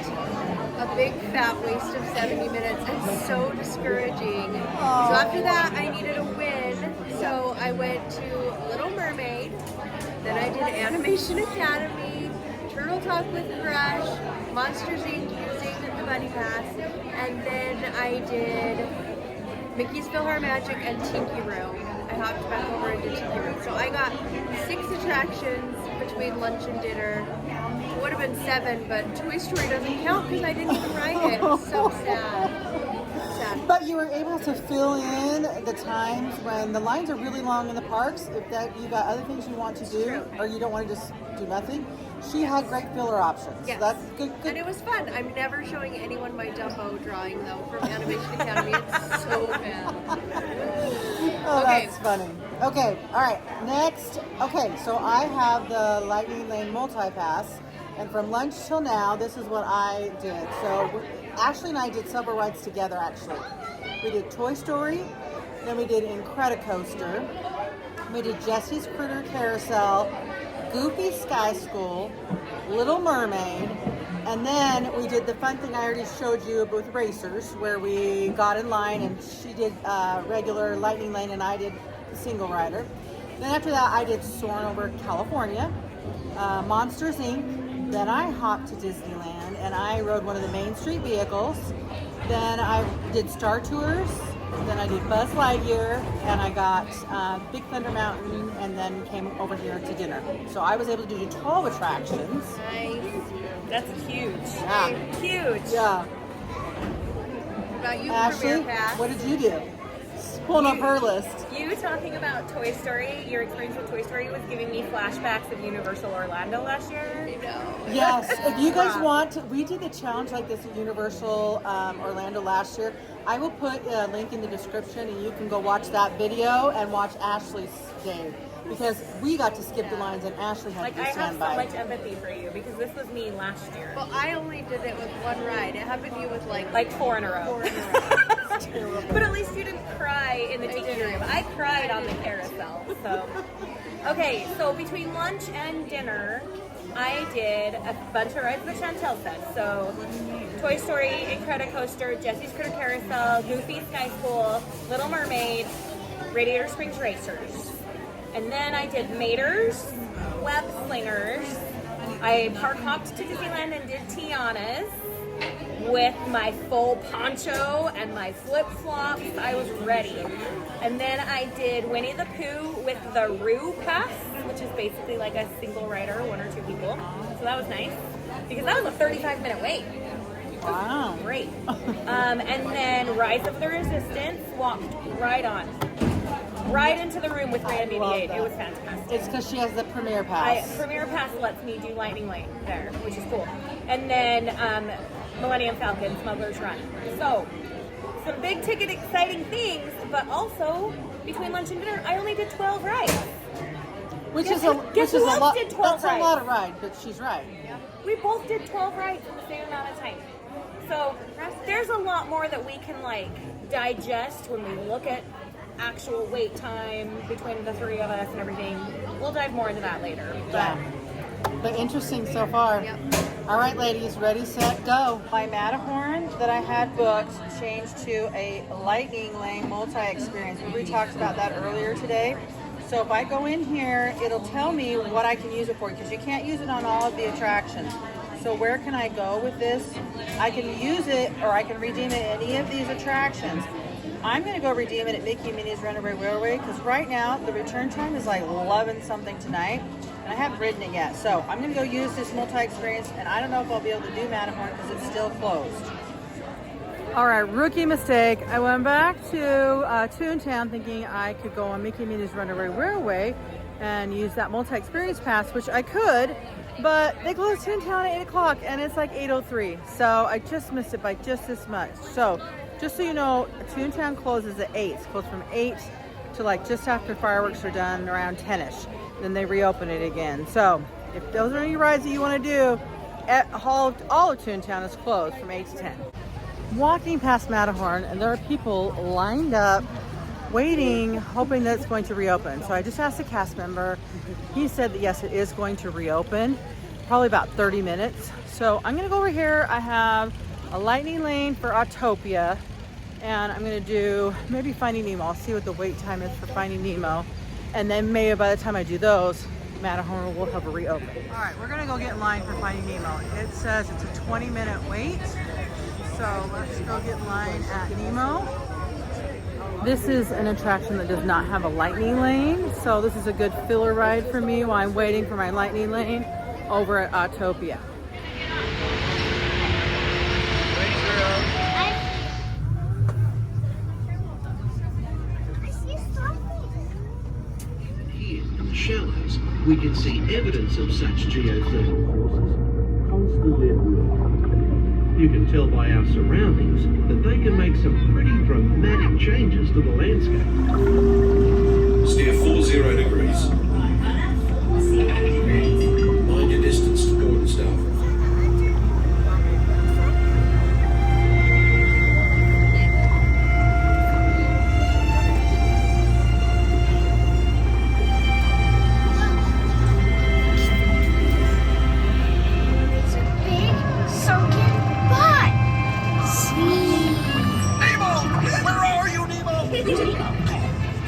a big fat waste of 70 minutes and so discouraging. So after that, I needed a win. So I went to Little Mermaid, then I did Animation Academy, Turtle Talk with Crush, Monsters Inc. using the Buddy Pass, and then I did Mickey's PhilharMagic and Tiki Room. I hopped back over into Tiki Room. So I got 6 attractions between lunch and dinner. It would have been 7, but Toy Story doesn't count because I didn't even ride it. It was so sad. But you were we're able to fill in the times when the lines are really long in the parks. If that you got other things you want to do, or you don't want to just do nothing, she had great filler options. Yes. So that's good. And it was fun. I'm never showing anyone my Dumbo drawing though from Animation Academy. It's so bad. Oh, Okay. that's funny. Okay, all right. Next, okay, so I have the Lightning Lane multi-pass, and from lunch till now, this is what I did. So Ashley and I did several rides together, actually. We did Toy Story, then we did Incredicoaster, we did Jesse's Critter Carousel, Goofy Sky School, Little Mermaid, and then we did the fun thing I already showed you with racers, where we got in line and she did regular Lightning Lane and I did the single rider. Then after that, I did Soarin' over California, Monsters Inc. Then I hopped to Disneyland and I rode one of the Main Street vehicles. Then I did Star Tours. Then I did Buzz Lightyear, and I got Big Thunder Mountain, and then came over here to dinner. So I was able to do 12 attractions. Nice. That's huge. Yeah. Huge. Yeah. What about you, Ashley, Premier Pass? what did you do? Pulling up her list. You talking about Toy Story, your experience with Toy Story was giving me flashbacks of Universal Orlando last year. I know. Yes, if you guys want, we did a challenge like this at Universal Orlando last year. I will put a link in the description and you can go watch that video and watch Ashley's day. Because we got to skip the lines and Ashley had Like, to I have stand so by. much empathy for you because this was me last year. Well, I only did it with one ride. It happened to you with like 4 in a row. 4 in a row. It's terrible. But at least you didn't cry in the tiki room. I cried on the carousel. So, okay, so between lunch and dinner, I did a bunch of rides that Chantel said. So, Toy Story, Incredicoaster, Jesse's Critter Carousel, Goofy Sky School, Little Mermaid, Radiator Springs Racers. And then I did Mater's, Web Slingers. I park hopped to Disneyland and did Tiana's with my full poncho and my flip-flops. I was ready. And then I did Winnie the Pooh with the Roo Pass, which is basically like a single rider, 1 or 2 people. So that was nice because that was a 35-minute wait. Wow. Great. And then Rise of the Resistance, walked right into the room with Randy love BB-8. that. It was fantastic. It's because she has the Premier Pass. Premier Pass lets me do Lightning Lane there, which is cool. And then Millennium Falcon, Smuggler's Run. So, some big ticket exciting things, but also between lunch and dinner, I only did 12 rides. Which Guess is a who- guess who else lot. did 12 That's a lot rides? of ride, but she's right. We both did 12 rides in the same amount of time. So there's a lot more that we can digest when we look at actual wait time between the 3 of us and everything. We'll dive more into that later. Yeah. But interesting so far. Yep. All right, ladies, ready, set, go. My Matterhorn that I had booked changed to a Lightning Lane multi-experience. We talked about that earlier today. So if I go in here, it'll tell me what I can use it for because you can't use it on all of the attractions. So where can I go with this? I can use it or I can redeem it at any of these attractions. I'm going to go redeem it at Mickey and Minnie's Runaway Railway because right now the return time is like 11 something tonight and I haven't ridden it yet. So I'm going to go use this multi-experience and I don't know if I'll be able to do Matterhorn because it's still closed. All right, rookie mistake. I went back to Toontown thinking I could go on Mickey and Minnie's Runaway Railway and use that multi-experience pass, which I could, but they close Toontown at 8 o'clock and it's like 8:03. So I just missed it by just this much. So just so you know, Toontown closes at 8. It's closed from 8 to just after fireworks are done, around 10ish. Then they reopen it again. So if those are any rides that you want to do, all of Toontown is closed from 8 to 10. Walking past Matterhorn, and there are people lined up waiting, hoping that it's going to reopen. So I just asked a cast member. He said that yes, it is going to reopen, probably about 30 minutes. So I'm going to go over here. I have a Lightning Lane for Autopia, and I'm going to do maybe Finding Nemo. I'll see what the wait time is for Finding Nemo, and then maybe by the time I do those, Matterhorn will have a reopen. All right, we're going to go get in line for Finding Nemo. It says it's a 20-minute wait. So let's go get in line at Nemo. This is an attraction that does not have a Lightning Lane, so this is a good filler ride for me while I'm waiting for my Lightning Lane over at Autopia. we can see evidence of such geothermal forces constantly at work. You can tell by our surroundings that they can make some pretty dramatic changes to the landscape. Steer 40 degrees. Mind your distance to port and starboard.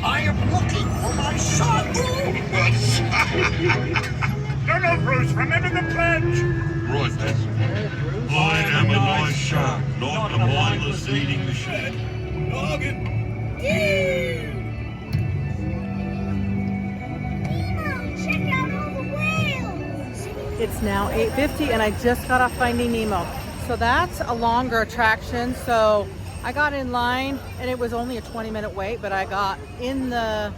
I am looking for my son! No, Bruce, remember the pledge! Right then. I am a live shark, not a mindless eating machine. Bargain! Check out all the whales! It's now 8:50 and I just got off Finding Nemo. So that's a longer attraction. So I got in line and it was only a 20-minute wait, but I got in the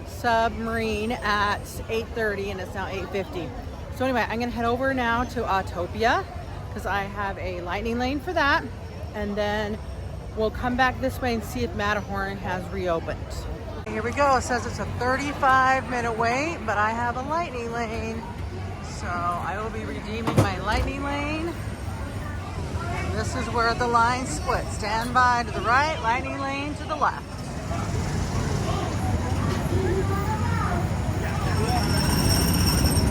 submarine at 8:30 and it's now 8:50. So anyway, I'm gonna head over now to Autopia because I have a lightning lane for that. And then we'll come back this way and see if Matterhorn has reopened. Here we go. It says it's a 35-minute wait, but I have a lightning lane. So I will be redeeming my lightning lane. And this is where the line splits. Stand by to the right, lightning lane to the left.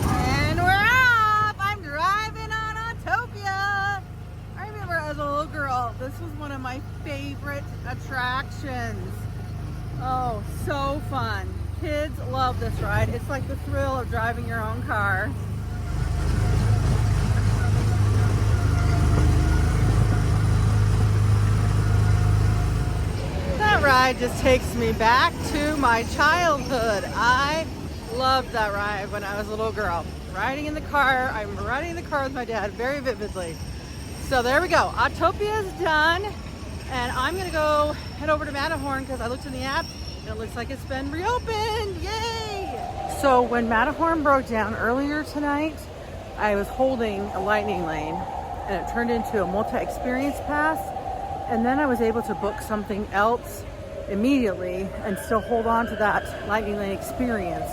And we're off! I'm driving on Autopia. I remember as a little girl, this was one of my favorite attractions. Oh, so fun. Kids love this ride. It's like the thrill of driving your own car. That ride just takes me back to my childhood. I loved that ride when I was a little girl. Riding in the car, I'm riding in the car with my dad very vividly. So there we go. Autopia is done. And I'm gonna go head over to Matterhorn because I looked in the app and it looks like it's been reopened. Yay! So when Matterhorn broke down earlier tonight, I was holding a lightning lane and it turned into a multi-experience pass. And then I was able to book something else immediately and still hold on to that lightning lane experience.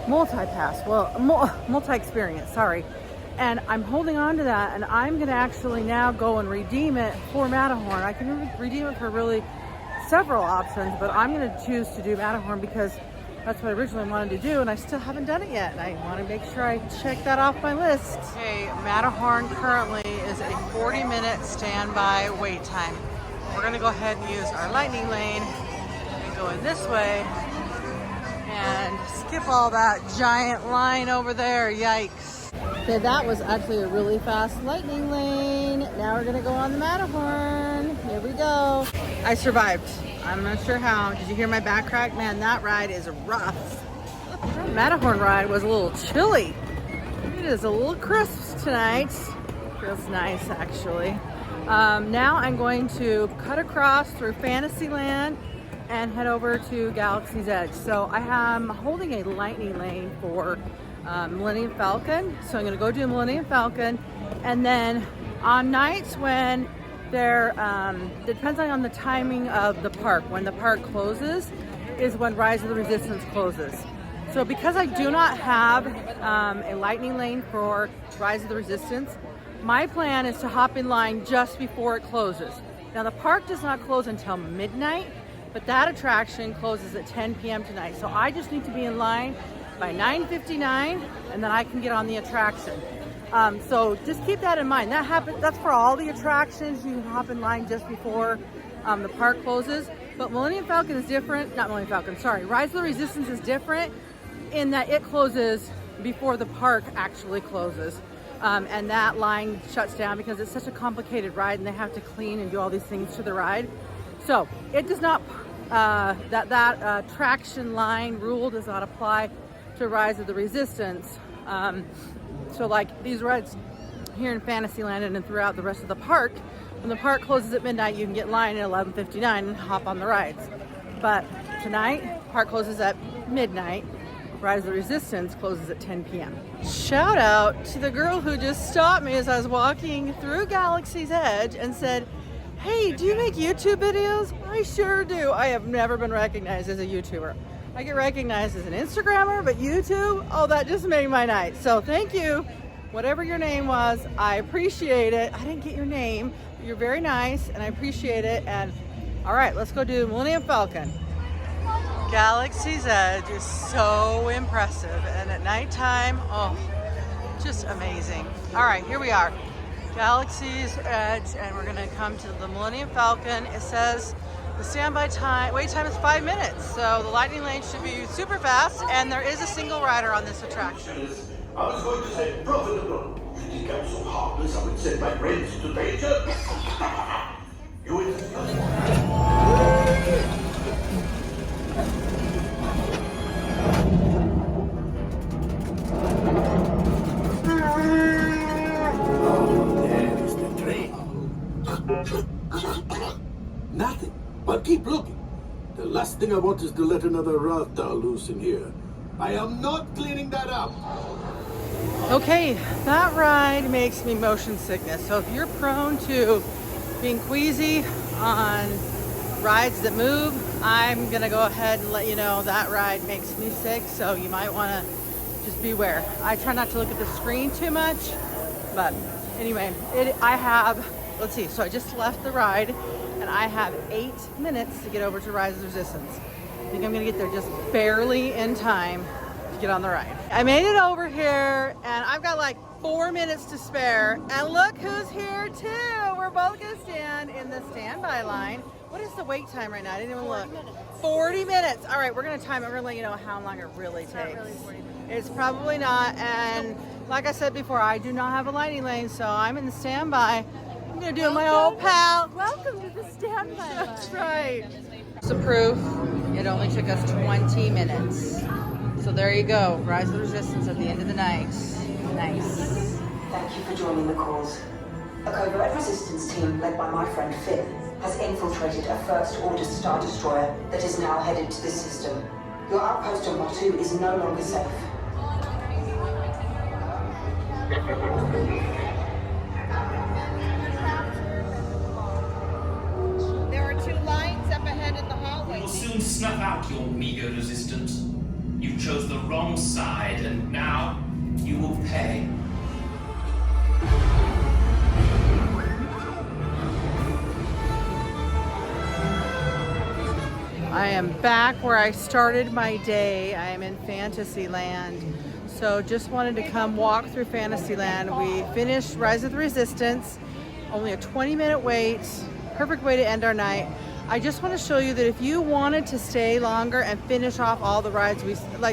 Multi-experience, sorry. And I'm holding on to that and I'm gonna actually now go and redeem it for Matterhorn. I can redeem it for really several options, but I'm gonna choose to do Matterhorn because that's what I originally wanted to do and I still haven't done it yet. And I wanna make sure I check that off my list. Okay, Matterhorn currently is a 40-minute standby wait time. We're gonna go ahead and use our lightning lane and go in this way and skip all that giant line over there, yikes. Okay, that was actually a really fast lightning lane. Now we're gonna go on the Matterhorn. Here we go. I survived. I'm not sure how. Did you hear my back crack? Man, that ride is rough. That Matterhorn ride was a little chilly. It is a little crisp tonight. Feels nice, actually. Now I'm going to cut across through Fantasyland and head over to Galaxy's Edge. So I am holding a lightning lane for Millennium Falcon. So I'm gonna go do Millennium Falcon. And then on nights when there, depends on the timing of the park. When the park closes is when Rise of the Resistance closes. So because I do not have a lightning lane for Rise of the Resistance, my plan is to hop in line just before it closes. Now the park does not close until midnight, but that attraction closes at 10 p.m. tonight. So I just need to be in line by 9:59 and then I can get on the attraction. So just keep that in mind. That's for all the attractions. You can hop in line just before the park closes. But Millennium Falcon is different. Not Millennium Falcon, sorry. Rise of the Resistance is different in that it closes before the park actually closes. And that line shuts down because it's such a complicated ride and they have to clean and do all these things to the ride. So it does not, that traction line rule does not apply to Rise of the Resistance. So like these rides here in Fantasyland and then throughout the rest of the park, when the park closes at midnight, you can get in line at 11:59 and hop on the rides. But tonight, park closes at midnight. Rise of the Resistance closes at 10 p.m. Shout out to the girl who just stopped me as I was walking through Galaxy's Edge and said, "Hey, do you make YouTube videos?" I sure do. I have never been recognized as a YouTuber. I get recognized as an Instagrammer, but YouTube, oh, that just made my night. So thank you, whatever your name was. I appreciate it. I didn't get your name, but you're very nice and I appreciate it. And all right, let's go do Millennium Falcon. Galaxy's Edge is so impressive, and at nighttime, oh, just amazing. All right, here we are, Galaxy's Edge, and we're gonna come to the Millennium Falcon. It says the standby time, wait time is 5 minutes, so the lightning lane should be super fast, and there is a single rider on this attraction. I was going to say profitable. You think I'm so heartless I would send my friends to danger? You there is the train. Nothing, but keep looking. The last thing I want is to let another Ratha loose in here. I am not cleaning that up. Okay, that ride makes me motion sickness. So if you're prone to being queasy on rides that move, I'm gonna go ahead and let you know that ride makes me sick. So you might wanna just beware. I try not to look at the screen too much, but anyway, let's see, so I just left the ride and I have 8 minutes to get over to Rise of the Resistance. I think I'm gonna get there just barely in time to get on the ride. I made it over here and I've got like 4 minutes to spare, and look who's here too. We're both gonna stand in the standby line. What is the wait time right now? I didn't even look. 40 minutes. All right, we're gonna time it. We're gonna let you know how long it really takes. Not really 40 minutes. It's probably not, and like I said before, I do not have a lightning lane, so I'm in the standby. I'm gonna do my old pal. Welcome to the standby line. That's right. Some proof, it only took us 20 minutes. So there you go, Rise of the Resistance at the end of the night. Nice. Thank you for joining the cause. A covert resistance team led by my friend Finn has infiltrated a First Order Star Destroyer that is now headed to this system. Your outpost on Batu is no longer safe. There are 2 lines up ahead in the hallway. We will soon snuff out your meager resistance. You chose the wrong side, and now you will pay. I am back where I started my day. I am in Fantasyland. So just wanted to come walk through Fantasyland. We finished Rise of the Resistance. Only a 20-minute wait. Perfect way to end our night. I just want to show you that if you wanted to stay longer and finish off all the rides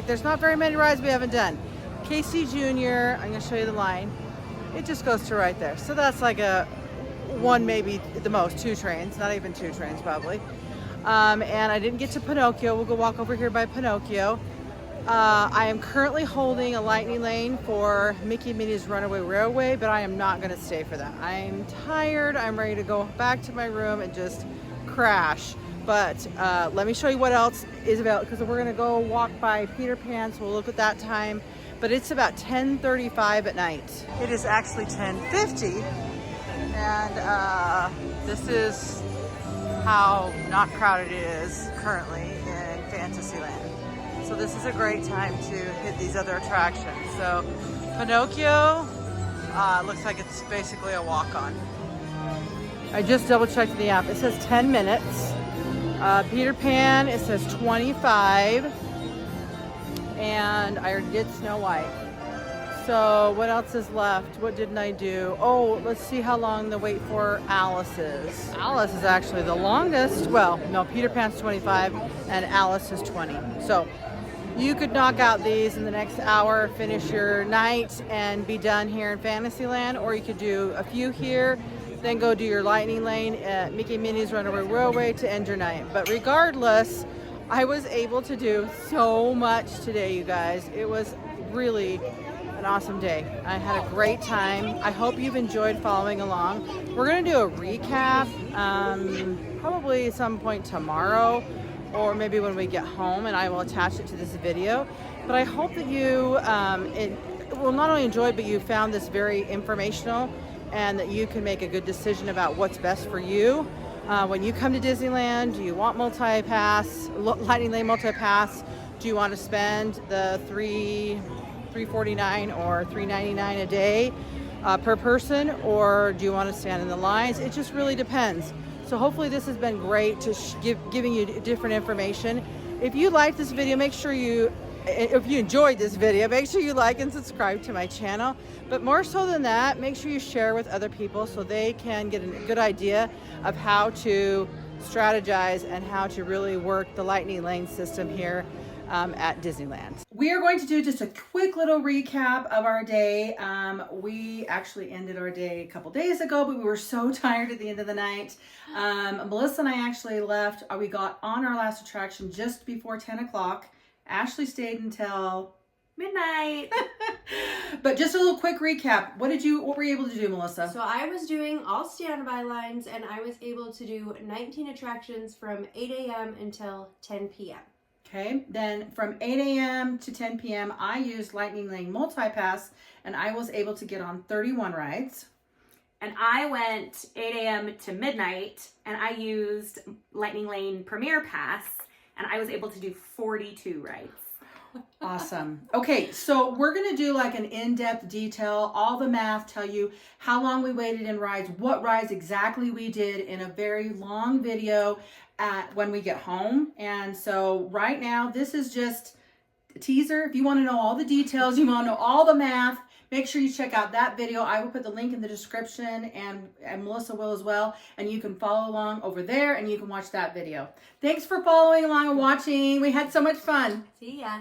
there's not very many rides we haven't done. Casey Jr., I'm going to show you the line. It just goes to right there. So that's like a 1, maybe the most, 2 trains. Not even 2 trains probably. And I didn't get to Pinocchio. We'll go walk over here by Pinocchio. I am currently holding a lightning lane for Mickey and Minnie's Runaway Railway, but I am not going to stay for that. I'm tired. I'm ready to go back to my room and just crash. But let me show you what else is available, because we're going to go walk by Peter Pan, so we'll look at that time. But it's about 10:35 at night. It is actually 10:50, and this is how not crowded it is currently in Fantasyland. So this is a great time to hit these other attractions. So Pinocchio looks like it's basically a walk-on. I just double-checked the app. It says 10 minutes. Peter Pan, it says 25. And I already did Snow White. So what else is left? What didn't I do? Oh, let's see how long the wait for Alice is. Alice is actually the longest. Well, no, Peter Pan's 25 and Alice is 20. So you could knock out these in the next hour, finish your night, and be done here in Fantasyland, or you could do a few here, then go do your lightning lane at Mickey and Minnie's Runaway Railway to end your night. But regardless, I was able to do so much today, you guys. It was really an awesome day. I had a great time. I hope you've enjoyed following along. We're gonna do a recap probably some point tomorrow or maybe when we get home, and I will attach it to this video. But I hope that you will not only enjoy it, but you found this very informational, and that you can make a good decision about what's best for you. When you come to Disneyland, do you want multi-pass, Lightning Lane multi-pass? Do you want to spend the $349 or $399 a day per person, or do you want to stand in the lines? It just really depends. So hopefully this has been great to giving you different information. If you liked this video, make sure if you enjoyed this video, make sure you like and subscribe to my channel. But more so than that, make sure you share with other people so they can get a good idea of how to strategize and how to really work the Lightning Lane system here at Disneyland. We are going to do just a quick little recap of our day. We actually ended our day a couple days ago, but we were so tired at the end of the night. Melissa and I actually left. We got on our last attraction just before 10 o'clock. Ashley stayed until midnight. But just a little quick recap. What were you able to do, Melissa? So I was doing all standby lines, and I was able to do 19 attractions from 8 a.m. until 10 p.m. Okay, then from 8 a.m. to 10 p.m. I used Lightning Lane Multi-Pass, and I was able to get on 31 rides. And I went 8 a.m. to midnight, and I used Lightning Lane Premier Pass, and I was able to do 42 rides. Awesome. Okay, so we're going to do like an in-depth detail, all the math, tell you how long we waited in rides, what rides exactly we did in a very long video when we get home. And so right now, this is just a teaser. If you want to know all the details, you want to know all the math, make sure you check out that video. I will put the link in the description, and Melissa will as well. And you can follow along over there, and you can watch that video. Thanks for following along and watching. We had so much fun. See ya.